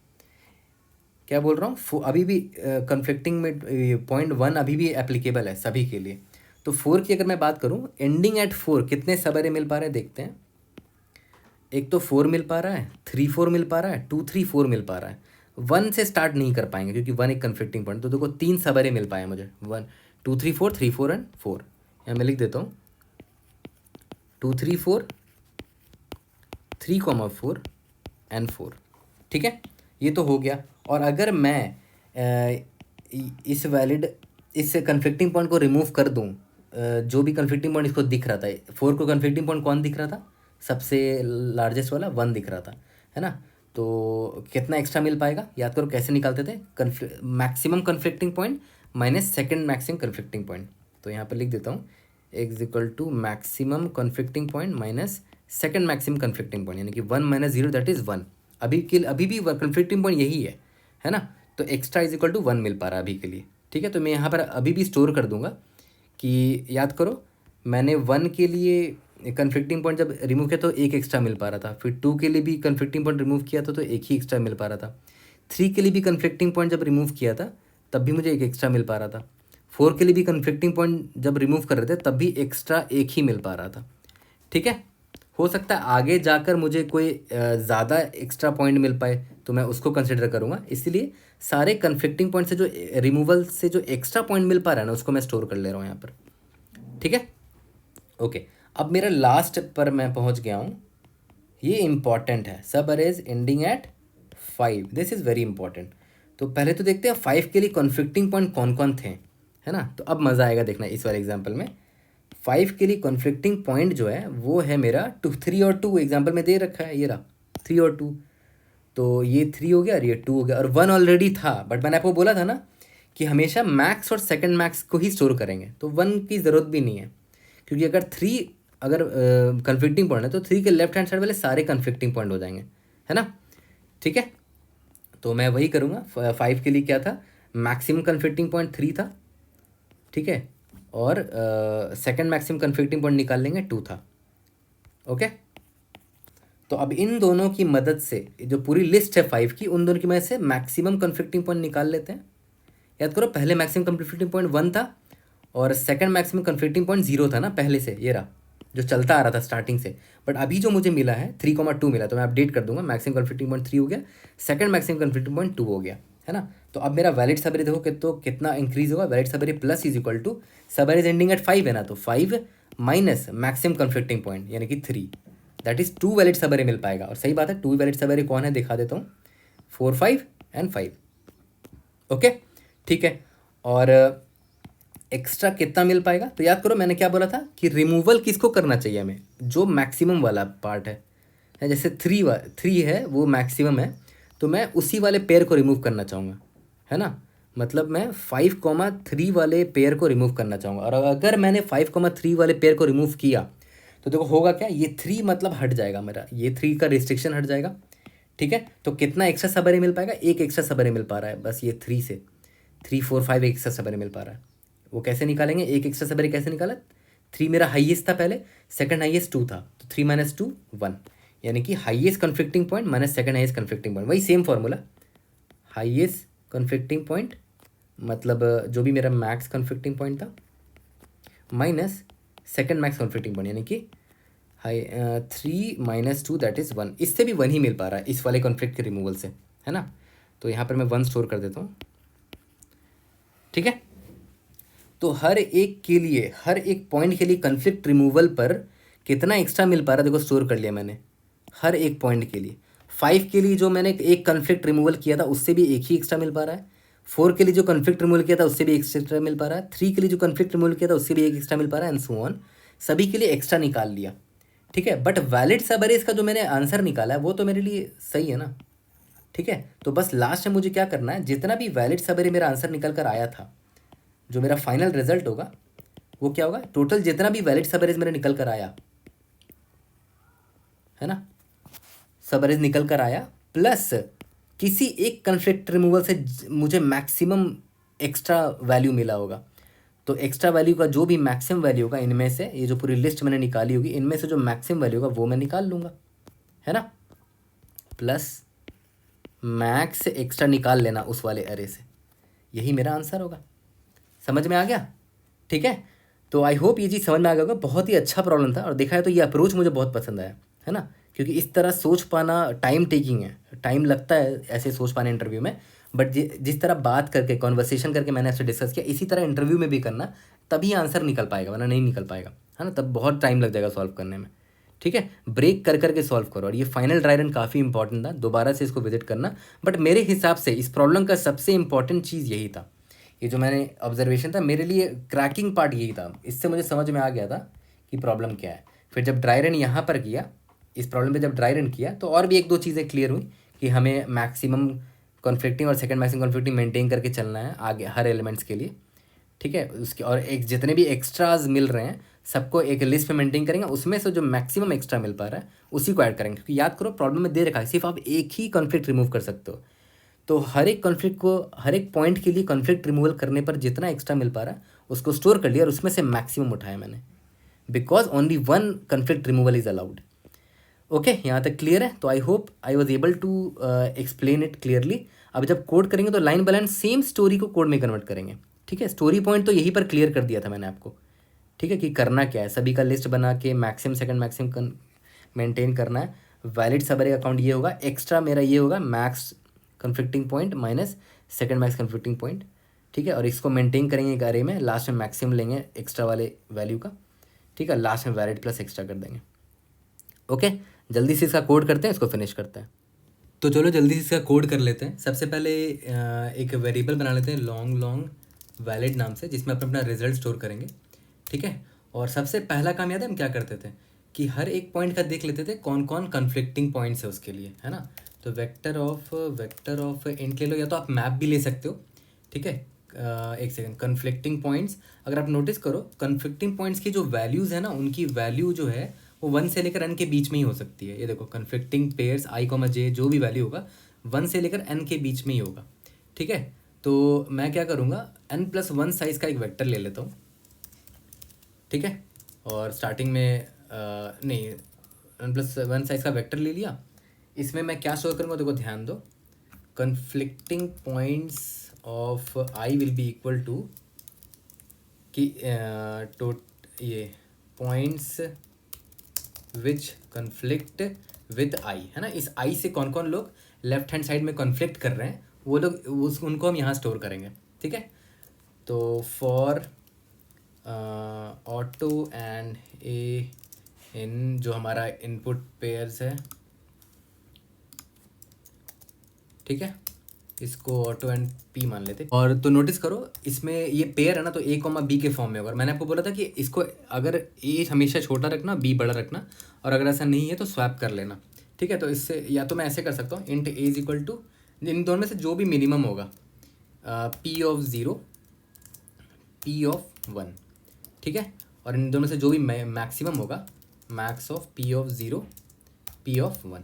क्या बोल रहा हूँ, अभी भी कन्फ्लिक्टिंग में पॉइंट 1 अभी भी एप्लीकेबल है सभी के लिए। तो 4 की अगर मैं बात करूँ एंडिंग एट 4 कितने सब अरे मिल पा रहे हैं, देखते हैं। एक तो 4 मिल पा रहा है, 3 4 मिल पा रहा है, 2 3 4 मिल पा रहा है। 1 से स्टार्ट नहीं कर पाएंगे क्योंकि 1 एक कन्फ्लिक्टिंग पॉइंट, तो देखो 3 सब अरे मिल पाए मुझे, 1 2 3 4, 3 4 एंड 4। यहाँ मैं लिख देता हूँ 2 3 4, 3,4 एंड 4, ठीक है। ये तो हो गया। और अगर मैं इस कन्फ्लिक्टिंग पॉइंट को रिमूव कर दूं, जो भी कन्फ्लिक्टिंग पॉइंट इसको दिख रहा था, 4 को कन्फ्लिक्टिंग पॉइंट कौन दिख रहा था, सबसे लार्जेस्ट वाला 1 दिख रहा था, है ना। तो कितना एक्स्ट्रा मिल पाएगा, याद करो कैसे निकालते थे, maximum conflicting point minus second maximum conflicting point. तो यहाँ पर लिख देता हूँ X equal to maximum conflicting point minus second maximum conflicting point, यानी कि 1 माइनस 0 दैट इज़ 1। अभी भी कन्फ्लिक्टिंग पॉइंट यही है ना। तो एक्स्ट्रा इज इक्वल टू 1 मिल पा रहा है अभी के लिए, ठीक है। तो मैं यहाँ पर अभी भी स्टोर कर दूंगा कि याद करो मैंने 1 के लिए कन्फ्लिक्टिंग पॉइंट जब रिमूव किया तो एक एक्स्ट्रा मिल पा रहा था, फिर 2 के लिए भी कन्फ्लिक्टिंग पॉइंट रिमूव किया था तो एक ही एक्स्ट्रा मिल पा रहा था, 3 के लिए भी कन्फ्लिक्टिंग पॉइंट जब रिमूव किया था तब भी मुझे एक एक्स्ट्रा मिल पा रहा था, 4 के लिए भी कन्फ्लिक्टिंग पॉइंट जब रिमूव कर रहे थे तब भी एक्स्ट्रा एक ही मिल पा रहा था, ठीक है। हो सकता है आगे जाकर मुझे कोई ज़्यादा एक्स्ट्रा पॉइंट मिल पाए तो मैं उसको कंसिडर करूँगा, इसीलिए सारे कन्फ्लिक्टिंग पॉइंट से जो रिमूवल से जो एक्स्ट्रा पॉइंट मिल पा रहा है ना उसको मैं स्टोर कर ले रहा हूँ यहाँ पर। ठीक है, ओके। अब मेरा लास्ट पर मैं पहुँच गया हूँ, ये इम्पॉर्टेंट है, सब arrays ending at 5, this is very important. तो पहले तो देखते हैं 5 के लिए कॉन्फ्लिक्टिंग पॉइंट कौन कौन थे, है ना। तो अब मज़ा आएगा देखना इस वाले एग्जाम्पल में। 5 के लिए कॉन्फ्लिक्टिंग पॉइंट जो है वो है मेरा 2, 3 और 2 एग्जाम्पल में दे रखा है, ये रहा 3 और 2, तो ये 3 हो गया और ये 2 हो गया, और 1 ऑलरेडी था। बट मैंने आपको बोला था ना कि हमेशा मैक्स और सेकंड मैक्स को ही स्टोर करेंगे, तो 1 की ज़रूरत भी नहीं है, क्योंकि अगर कन्फ्लिक्टिंग पॉइंट है तो 3 के लेफ्ट हैंड साइड वाले सारे कन्फ्लिक्टिंग पॉइंट हो जाएंगे, है ना। ठीक है, तो मैं वही करूँगा। 5 के लिए क्या था, मैक्सिमम कन्फ्लिक्टिंग पॉइंट 3 था, ठीक है, और सेकंड मैक्सिमम कन्फ्लिक्टिंग पॉइंट निकाल लेंगे 2 था। ओके, तो अब इन दोनों की मदद से जो पूरी लिस्ट है 5 की, उन दोनों की मदद से मैक्सिमम कन्फ्लिक्टिंग पॉइंट निकाल लेते हैं। याद करो, पहले मैक्सिमम कन्फ्लिक्टिंग पॉइंट 1 था और सेकंड मैक्सिमम कन्फ्लिक्टिंग पॉइंट 0 था ना पहले से, ये रहा जो चलता आ रहा था स्टार्टिंग से। बट अभी जो मुझे मिला है 3,2 मिला, तो मैं अपडेट कर दूंगा, मैक्सिमम कन्फ्लिक्टिंग पॉइंट 3 हो गया, सेकंड मैक्सिमम कन्फ्लिक्टिंग पॉइंट 2 हो गया, है ना। तो अब मेरा वैलिड सबरी देखो कि तो कितना इंक्रीज होगा, valid subarray plus is equal to subarrays ending at 5 है ना, तो 5 माइनस मैक्सिमम कन्फ्लिक्टिंग पॉइंट यानी कि 3, दैट इज 2 वैलिड सबरी मिल पाएगा। और सही बात है, 2 वैलिड सबरी कौन है दिखा देता हूँ, 4, 5 एंड 5। ओके, ठीक है। और एक्स्ट्रा कितना मिल पाएगा, तो याद करो मैंने क्या बोला था कि रिमूवल किसको करना चाहिए हमें, जो मैक्सिमम वाला पार्ट है जैसे 3 है वो मैक्सिमम है, तो मैं उसी वाले पेयर को रिमूव करना चाहूँगा, है ना। मतलब मैं 5,3 वाले पेयर को रिमूव करना चाहूँगा, और अगर मैंने 5,3 वाले पेयर को रिमूव किया तो देखो होगा क्या, ये 3 मतलब हट जाएगा मेरा, ये 3 का रिस्ट्रिक्शन हट जाएगा। ठीक है, तो कितना एक्स्ट्रा सबरे मिल पाएगा, एक एक्स्ट्रा सबरे मिल पा रहा है बस, ये 3 से 3, 4, 5 एक्स्ट्रा सबरे मिल पा रहा है। वो कैसे निकालेंगे, एक एक्स्ट्रा सबरी कैसे निकाला, 3 मेरा हाईएस्ट था पहले, सेकंड हाईएस्ट 2 था, तो 3 माइनस 2 1, यानी कि highest conflicting point minus second highest conflicting point, वही same formula, highest conflicting point मतलब जो भी मेरा मैक्स कन्फ्लिक्टिंग पॉइंट था minus second max conflicting point, यानी कि 3 माइनस 2 दैट इज़ 1, इससे भी 1 ही मिल पा रहा है इस वाले कॉन्फ्लिक्ट के रिमूवल से, है ना। तो यहाँ पर मैं 1 स्टोर कर देता हूँ। ठीक है, तो हर एक के लिए, हर एक पॉइंट के लिए कन्फ्लिक्ट रिमूवल पर कितना एक्स्ट्रा मिल पा रहा है देखो, स्टोर कर लिया मैंने हर एक पॉइंट के लिए। 5 के लिए जो मैंने एक कन्फ्लिक्ट रिमूवल किया था उससे भी एक ही एक्स्ट्रा मिल पा रहा है, 4 के लिए जो कन्फ्लिक्ट रिमूवल किया था उससे भी एक्स्ट्रा मिल पा रहा है, 3 के लिए जो कन्फ्लिक्ट रिमूवल किया था उससे भी एक एक्स्ट्रा मिल पा रहा है, एंड सो ऑन, सभी के लिए एक्स्ट्रा निकाल लिया। ठीक है, बट वैलिड सबअरेज का जो मैंने आंसर निकाला है वो तो मेरे लिए सही है ना। ठीक है, तो बस लास्ट में मुझे क्या करना है, जितना भी वैलिड सबअरे मेरा आंसर निकल कर आया था, जो मेरा फाइनल रिजल्ट होगा वो क्या होगा, टोटल जितना भी वैलिड सबअरेज मेरा निकल कर आया, है ना, सबअरेज निकल कर आया प्लस किसी एक कन्फ्लिक्ट रिमूवल से मुझे मैक्सिमम एक्स्ट्रा वैल्यू मिला होगा, तो एक्स्ट्रा वैल्यू का जो भी मैक्सिमम वैल्यू होगा इनमें से, ये जो पूरी लिस्ट मैंने निकाली होगी इनमें से जो मैक्सिमम वैल्यू होगा वो मैं निकाल लूँगा, है ना, प्लस मैक्स एक्स्ट्रा निकाल लेना उस वाले अरे से, यही मेरा आंसर होगा। समझ में आ गया? ठीक है, तो आई होप ये चीज़ समझ में आ गया होगा। बहुत ही अच्छा प्रॉब्लम था, और देखा है तो ये अप्रोच मुझे बहुत पसंद आया, है ना, क्योंकि इस तरह सोच पाना टाइम टेकिंग है, टाइम लगता है ऐसे सोच पाने इंटरव्यू में, बट जिस तरह बात करके कॉन्वर्सेशन करके मैंने आपसे डिस्कस किया, इसी तरह इंटरव्यू में भी करना, तभी आंसर निकल पाएगा, वरना नहीं निकल पाएगा, है ना, तब बहुत टाइम लग जाएगा सॉल्व करने में। ठीक है, ब्रेक कर करके सॉल्व करो, और ये फाइनल ड्राई रन काफ़ी इंपॉर्टेंट था, दोबारा से इसको विजिट करना। बट मेरे हिसाब से इस प्रॉब्लम का सबसे इंपॉर्टेंट चीज़ यही था, ये जो मैंने ऑब्जर्वेशन था मेरे लिए क्रैकिंग पार्ट यही था, इससे मुझे समझ में आ गया था कि प्रॉब्लम क्या है। फिर जब ड्राई रन यहाँ पर किया, इस प्रॉब्लम पे जब ड्राई रन किया, तो और भी एक दो चीज़ें क्लियर हुई कि हमें मैक्सिमम कॉन्फ्लिक्टिंग और सेकंड मैक्सिमम कॉन्फ्लिक्टिंग मेंटेन करके चलना है आगे हर एलिमेंट्स के लिए। ठीक है, उसके और एक जितने भी एक्स्ट्राज मिल रहे हैं सबको एक लिस्ट में मेंटेन करेंगे, उसमें से जो मैक्सिमम एक्स्ट्रा मिल पा रहा है उसी को ऐड करेंगे, क्योंकि याद करो प्रॉब्लम में दे रखा है सिर्फ आप एक ही कॉन्फ्लिक्ट रिमूव कर सकते हो, तो हर एक कॉन्फ्लिक्ट को, हर एक पॉइंट के लिए कॉन्फ्लिक्ट रिमूवल करने पर जितना एक्स्ट्रा मिल पा रहा है उसको स्टोर कर लिया और उसमें से मैक्सिमम उठाया मैंने, because only 1 conflict removal is allowed. Okay, यहाँ तक क्लियर है? तो I hope I was able to explain it clearly. अब जब कोड करेंगे तो line by line same story को कोड में कन्वर्ट करेंगे। ठीक है, स्टोरी पॉइंट तो यहीं पर क्लियर कर दिया था मैंने आपको। ठीक है, कि करना क्या है, सभी का लिस्ट बना के मैक्सिमम सेकंड मैक्सिमम मेंटेन करना है। वैलिड सब अरे का काउंट ये होगा, एक्स्ट्रा मेरा ये होगा max conflicting point minus second max conflicting point, ठीक है। और इसको मेंटेन करेंगे एक अरे में, लास्ट में मैक्सिमम लेंगे एक्स्ट्रा वाले वैल्यू का, ठीक है। लास्ट में वैलिड प्लस एक्स्ट्रा कर देंगे। ओके, जल्दी से इसका कोड करते हैं, इसको फिनिश करते हैं। तो चलो जल्दी से इसका कोड कर लेते हैं। सबसे पहले एक वेरिएबल बना लेते हैं लॉन्ग वैलिड नाम से, जिसमें अपन अपना रिजल्ट स्टोर करेंगे, ठीक है। और सबसे पहला काम याद है हम क्या करते थे कि हर एक पॉइंट का देख लेते थे कौन कौन कन्फ्लिक्टिंग पॉइंट्स है उसके लिए, है ना। तो वेक्टर ऑफ इंट ले लो, या तो आप मैप भी ले सकते हो, ठीक है। एक सेकंड, कन्फ्लिक्टिंग पॉइंट्स, अगर आप नोटिस करो कन्फ्लिक्टिंग पॉइंट्स की जो वैल्यूज़ है ना, उनकी वैल्यू जो है वो 1 से लेकर n के बीच में ही हो सकती है। ये देखो कन्फ्लिक्टिंग पेयर्स i, j जो भी वैल्यू होगा 1 से लेकर n के बीच में ही होगा, ठीक है। तो मैं क्या करूँगा, n+1 साइज़ का एक वेक्टर ले लेता हूँ, ठीक है। और स्टार्टिंग में नहीं, n+1 साइज़ का वेक्टर ले लिया। इसमें मैं क्या स्टोर करूँगा, देखो ध्यान दो, conflicting points of i will be equal to कि ये points which conflict with i, है ना। इस आई से कौन कौन लोग लेफ्ट हैंड साइड में कन्फ्लिक्ट कर रहे हैं वो लोग, उनको हम यहाँ स्टोर करेंगे, ठीक है। तो फॉर ऑटो एंड ए इन, जो हमारा इनपुट पेयर्स है, ठीक है, इसको ऑटो एंड पी मान लेते। और तो नोटिस करो इसमें ये पेयर है ना, तो ए कॉमा बी के फॉर्म में होगा। और मैंने आपको बोला था कि इसको अगर ए हमेशा छोटा रखना, बी बड़ा रखना, और अगर ऐसा नहीं है तो स्वैप कर लेना, ठीक है। तो इससे या तो मैं ऐसे कर सकता हूँ, int A is equal to, इन दोनों में से जो भी मिनिमम होगा, P of zero, P of one, ठीक है। और इन दोनों में से जो भी मैक्सिमम होगा, max of P of zero, P of one,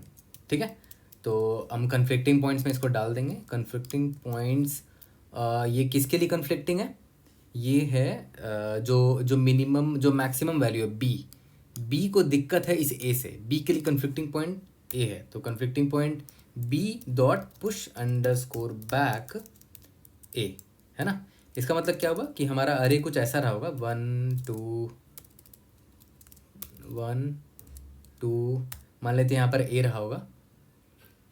ठीक है। तो हम कन्फ्लिक्टिंग पॉइंट्स में इसको डाल देंगे। कन्फ्लिक्टिंग पॉइंट्स ये किसके लिए कन्फ्लिक्टिंग है, ये है जो मिनिमम जो मैक्सिमम वैल्यू है बी को दिक्कत है इस ए से, बी के लिए कन्फ्लिक्टिंग पॉइंट ए है। तो conflicting point B dot push underscore back A, है ना। इसका मतलब क्या होगा कि हमारा अरे कुछ ऐसा रहा होगा, 1 2 मान लेते हैं यहाँ पर ए रहा होगा,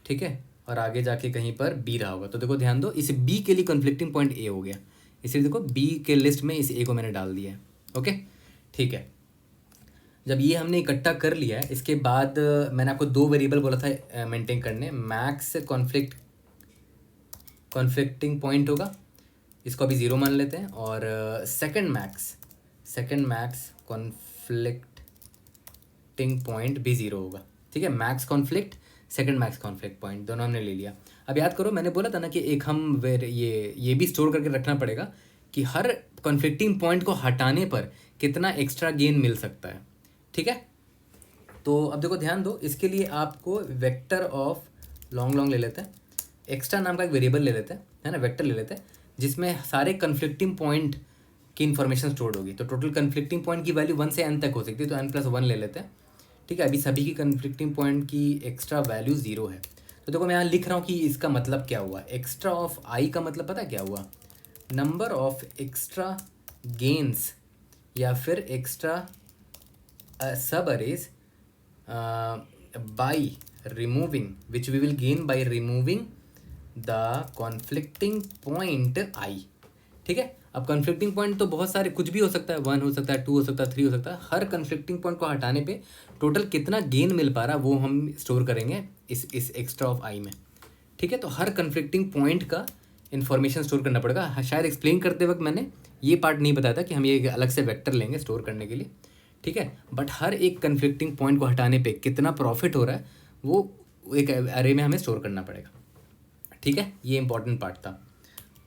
ठीक है। और आगे जाके कहीं पर बी रहा होगा। तो देखो ध्यान दो, इस बी के लिए कन्फ्लिक्टिंग पॉइंट ए हो गया, इसलिए देखो बी के लिस्ट में इस ए को मैंने डाल दिया है। ओके, ठीक है। जब ये हमने इकट्ठा कर लिया है, इसके बाद मैंने आपको दो वेरिएबल बोला था मेंटेन करने, मैक्स कॉन्फ्लिक्टिंग पॉइंट होगा, इसको अभी 0 मान लेते हैं। और सेकंड मैक्स कॉन्फ्लिक्टिंग पॉइंट भी 0 होगा, ठीक है। Max conflict, second max conflict point, दोनों हमने ले लिया। अब याद करो मैंने बोला था ना कि एक हम ये भी स्टोर करके रखना पड़ेगा कि हर कॉन्फ्लिक्टिंग पॉइंट को हटाने पर कितना एक्स्ट्रा गेन मिल सकता है, ठीक है। तो अब देखो ध्यान दो, इसके लिए आपको वेक्टर ऑफ लॉन्ग ले लेते हैं, एक्स्ट्रा नाम का एक वेरिएबल ले लेते हैं, है ना, वेक्टर ले लेते हैं, जिसमें सारे कन्फ्लिक्टिंग पॉइंट की इन्फॉर्मेशन स्टोर्ड होगी। तो टोटल कन्फ्लिक्टिंग पॉइंट की वैल्यू 1 से n तक हो सकती है, तो n+1 ले लेते हैं, ठीक है। अभी सभी की कन्फ्लिक्टिंग पॉइंट की एक्स्ट्रा वैल्यू 0 है। तो देखो मैं यहाँ लिख रहा हूँ कि इसका मतलब क्या हुआ, एक्स्ट्रा ऑफ आई का मतलब पता है क्या हुआ, नंबर ऑफ एक्स्ट्रा गेन्स या फिर एक्स्ट्रा सब arrays by removing, which we will gain by removing the conflicting point I, ठीक है। अब कन्फ्लिक्टिंग पॉइंट तो बहुत सारे, कुछ भी हो सकता है, 1 हो सकता है, 2 हो सकता है, 3 हो सकता है। हर कन्फ्लिक्टिंग पॉइंट को हटाने पे टोटल कितना गेन मिल पा रहा है वो हम स्टोर करेंगे इस एक्स्ट्रा ऑफ आई में, ठीक है। तो हर कन्फ्लिक्टिंग पॉइंट का इन्फॉर्मेशन स्टोर करना पड़ेगा। शायद एक्सप्लेन करते वक्त मैंने ये पार्ट नहीं बताया था कि हम ये अलग से वेक्टर लेंगे स्टोर करने के लिए, ठीक है। बट हर एक कन्फ्लिक्टिंग पॉइंट को हटाने पे कितना प्रॉफिट हो रहा है वो एक अरे में हमें स्टोर करना पड़ेगा, ठीक है। ये इंपॉर्टेंट पार्ट था।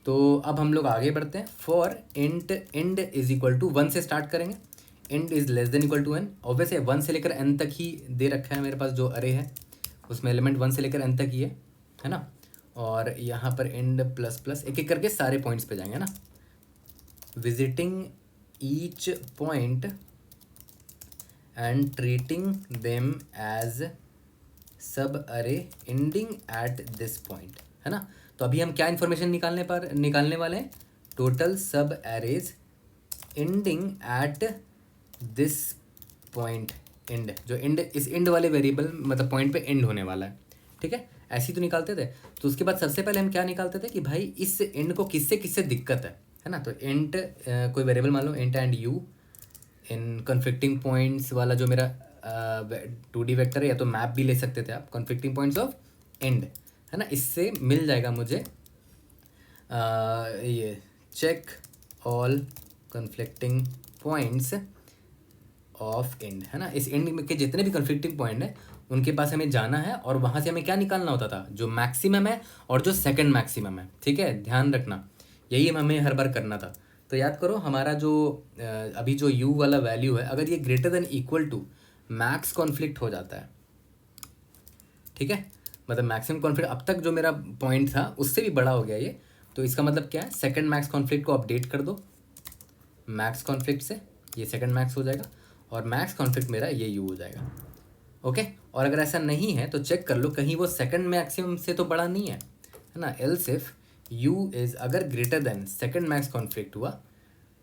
तो अब हम लोग आगे बढ़ते हैं। For int end is equal to 1 से स्टार्ट करेंगे, end is less than equal to n। Obviously 1 से लेकर n तक ही दे रखा है मेरे पास, जो अरे है उसमें एलिमेंट 1 से लेकर n तक ही है ना। और यहाँ पर इंड प्लस प्लस एक एक करके सारे पॉइंट्स पे जाएंगे ना, visiting each point and treating them as सब अरे ending at this point, है ना। तो अभी हम क्या इन्फॉर्मेशन निकालने वाले हैं, टोटल सब arrays ending at this point and, जो एंड इस एंड वाले वेरिएबल मतलब पॉइंट पे एंड होने वाला है, ठीक है, ऐसे ही तो निकालते थे। तो उसके बाद सबसे पहले हम क्या निकालते थे कि भाई इस एंड को किससे किससे दिक्कत है ना। तो एंड कोई वेरिएबल मान लो एंड एंड यू इन कन्फ्लिक्टिंग पॉइंट्स वाला जो मेरा 2D वेक्टर है, या तो मैप भी ले सकते थे आप, कन्फ्लिक्टिंग पॉइंट्स ऑफ एंड, है ना। इससे मिल जाएगा मुझे ये check all conflicting points of end, है ना। इस एंड के जितने भी कन्फ्लिक्टिंग पॉइंट है उनके पास हमें जाना है और वहाँ से हमें क्या निकालना होता था, जो मैक्सिमम है और जो सेकंड मैक्सिमम है, ठीक है, ध्यान रखना, यही हमें हर बार करना था। तो याद करो हमारा जो अभी जो u वाला वैल्यू है, अगर ये greater than equal to max conflict हो जाता है, ठीक है, मतलब मैक्सिमम कॉन्फ्लिक्ट अब तक जो मेरा पॉइंट था उससे भी बड़ा हो गया ये, तो इसका मतलब क्या है, सेकंड मैक्स कॉन्फ्लिक्ट को अपडेट कर दो मैक्स कॉन्फ्लिक्ट से, ये सेकंड मैक्स हो जाएगा और मैक्स कॉन्फ्लिक्ट मेरा ये u हो जाएगा, ओके। और अगर ऐसा नहीं है तो चेक कर लो कहीं वो सेकंड मैक्सिमम से तो बड़ा नहीं है ना। एल्स इफ u इज़ अगर greater than second max conflict हुआ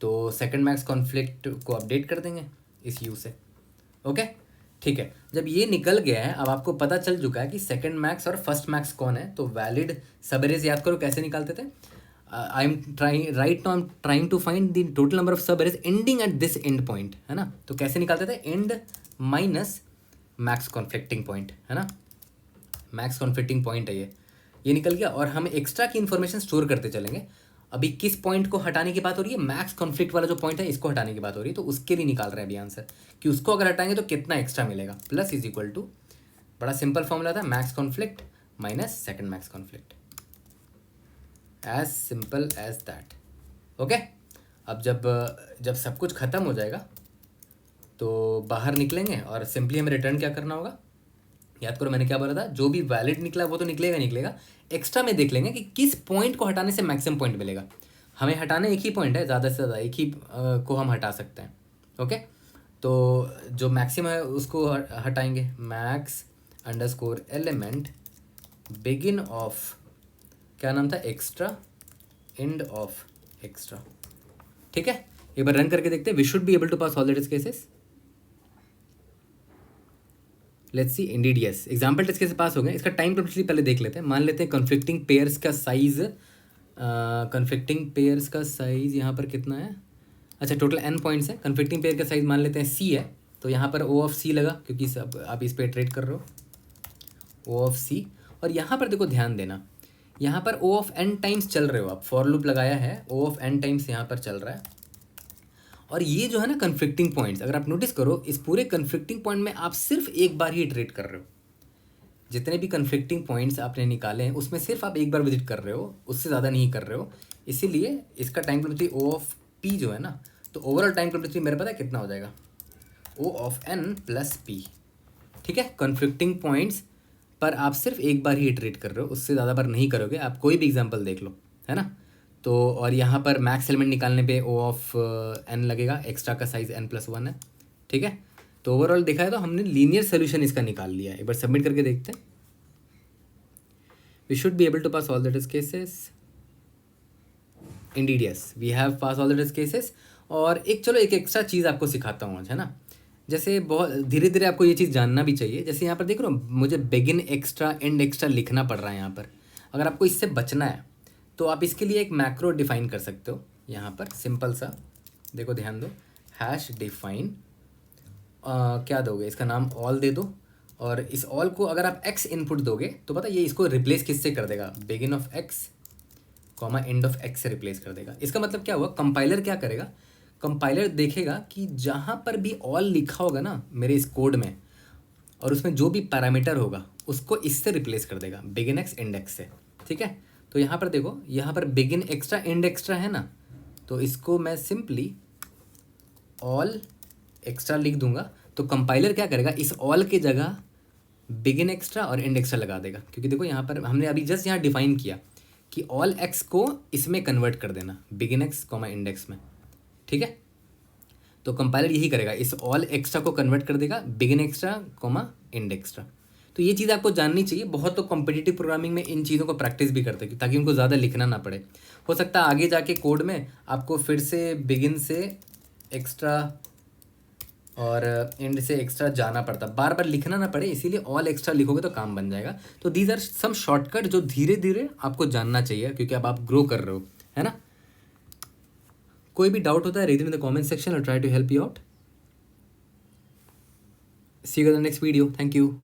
तो सेकंड मैक्स कॉन्फ्लिक्ट को अपडेट कर देंगे इस u से, ओके, ठीक है। जब ये निकल गया है, अब आपको पता चल चुका है कि सेकंड मैक्स और फर्स्ट मैक्स कौन है, तो वैलिड सब एरेज याद करो कैसे निकालते थे। I am trying to find the total number of subarrays ending at this end point, है ना। तो कैसे निकालते थे, end minus max conflicting point, है ना, मैक्स कॉन्फ्लिक्टिंग पॉइंट है ये निकल गया। और हम एक्स्ट्रा की इन्फॉर्मेशन स्टोर करते चलेंगे। अभी किस पॉइंट को हटाने की बात हो रही है, मैक्स कॉन्फ्लिक्ट वाला जो पॉइंट है इसको हटाने की बात हो रही है, तो उसके लिए निकाल रहे हैं अभी आंसर कि उसको अगर हटाएंगे तो कितना एक्स्ट्रा मिलेगा। प्लस इज इक्वल टू, बड़ा सिंपल फॉर्मूला था, max conflict minus second max conflict, as simple as that, okay. अब जब सब कुछ खत्म हो जाएगा तो बाहर निकलेंगे और सिंपली हमें रिटर्न क्या करना होगा, याद करो मैंने क्या बोला था, जो भी वैलिड निकला वो तो निकलेगा, एक्स्ट्रा में देख लेंगे कि किस पॉइंट को हटाने से मैक्सिमम पॉइंट मिलेगा। हमें हटाना एक ही पॉइंट है, ज़्यादा से ज़्यादा एक ही को हम हटा सकते हैं, ओके। तो जो मैक्सिमम है उसको हटाएंगे, max underscore element begin of, क्या नाम था, एक्स्ट्रा, एंड ऑफ एक्स्ट्रा, ठीक है। एक बार रन करके देखते हैं, we should be able to pass all the test cases. Let's see, indeed yes, example test कैसे पास हो गए। इसका टाइम कंप्लीटली पहले देख लेते हैं। मान लेते हैं कन्फ्लिक्टिंग पेयर्स का साइज, यहाँ पर कितना है, अच्छा टोटल n पॉइंट्स है। कन्फ्लिक्टिंग पेयर का साइज मान लेते हैं c है, तो यहाँ पर O ऑफ c लगा क्योंकि सब आप इस पर ट्रेड कर रहे हो, O ऑफ c। और यहाँ पर देखो ध्यान देना, यहाँ पर O ऑफ n टाइम्स चल रहे हो आप, फॉर लूप लगाया है, O ऑफ n टाइम्स यहाँ पर चल रहा है। और ये जो है ना कन्फ्लिक्टिंग पॉइंट्स, अगर आप नोटिस करो इस पूरे कन्फ्लिक्टिंग पॉइंट में आप सिर्फ एक बार ही इटरेट कर रहे हो। जितने भी कन्फ्लिक्टिंग पॉइंट्स आपने निकाले हैं उसमें सिर्फ आप एक बार विजिट कर रहे हो, उससे ज़्यादा नहीं कर रहे हो। इसीलिए इसका time completely O of P जो है ना, तो ओवरऑल टाइम कंप्लीटली मेरा पता है कितना हो जाएगा, O of n plus P, ठीक है। कन्फ्लिक्टिंग पॉइंट्स पर आप सिर्फ एक बार ही इटरेट कर रहे हो, उससे ज़्यादा बार नहीं करोगे। आप कोई भी एग्जाम्पल देख लो, है ना। तो और यहाँ पर मैक्स एलिमेंट निकालने पे O ऑफ n लगेगा, एक्स्ट्रा का साइज n+1 है, ठीक है। तो ओवरऑल देखा है तो हमने लीनियर सोल्यूशन इसका निकाल लिया है। एक बार सबमिट करके देखते हैं। We should be able to pass all the test cases, indeed yes, we have pass all the test cases. और चलो एक एक्स्ट्रा चीज़ आपको सिखाता हूँ आज, है ना। जैसे बहुत धीरे धीरे आपको ये चीज़ जानना भी चाहिए। जैसे यहाँ पर देख रहे हो मुझे बिगिन एक्स्ट्रा एंड एक्स्ट्रा लिखना पड़ रहा है यहाँ पर। अगर आपको इससे बचना है तो आप इसके लिए एक मैक्रो डिफाइन कर सकते हो यहाँ पर, सिंपल सा, देखो ध्यान दो, हैश डिफाइन, क्या दोगे, इसका नाम ऑल दे दो। और इस ऑल को अगर आप x इनपुट दोगे तो पता ये इसको रिप्लेस किससे कर देगा, begin of x comma end of x से रिप्लेस कर देगा। इसका मतलब क्या हुआ, कंपाइलर क्या करेगा, कंपाइलर देखेगा कि जहाँ पर भी ऑल लिखा होगा ना मेरे इस कोड में, और उसमें जो भी पैरामीटर होगा उसको इससे रिप्लेस कर देगा, बिगिन x एंड x से, ठीक है। तो यहाँ पर देखो, यहाँ पर बिगिन एक्स्ट्रा एंड एक्स्ट्रा है ना, तो इसको मैं सिंपली ऑल एक्स्ट्रा लिख दूंगा। तो कंपाइलर क्या करेगा, इस ऑल के जगह बिगिन एक्स्ट्रा और एंड एक्स्ट्रा लगा देगा, क्योंकि देखो यहाँ पर हमने अभी जस्ट यहाँ डिफाइन किया कि ऑल एक्स को इसमें कन्वर्ट कर देना, begin x comma and x में, ठीक है। तो कंपाइलर यही करेगा, इस ऑल एक्स्ट्रा को कन्वर्ट कर देगा begin extra comma and extra. तो ये चीज़ आपको जाननी चाहिए। बहुत तो कॉम्पिटिटिव प्रोग्रामिंग में इन चीज़ों को प्रैक्टिस भी करते हैं ताकि उनको ज़्यादा लिखना ना पड़े। हो सकता है आगे जाके कोड में आपको फिर से बिगिन से एक्स्ट्रा और एंड से एक्स्ट्रा जाना पड़ता, बार बार लिखना ना पड़े, इसीलिए ऑल एक्स्ट्रा लिखोगे तो काम बन जाएगा। तो दीज आर सम शॉर्टकट जो धीरे धीरे आपको जानना चाहिए, क्योंकि अब आप ग्रो कर रहे हो, है ना। कोई भी डाउट होता है, read in the comment section और try to help you out. See you in the next video. Thank you.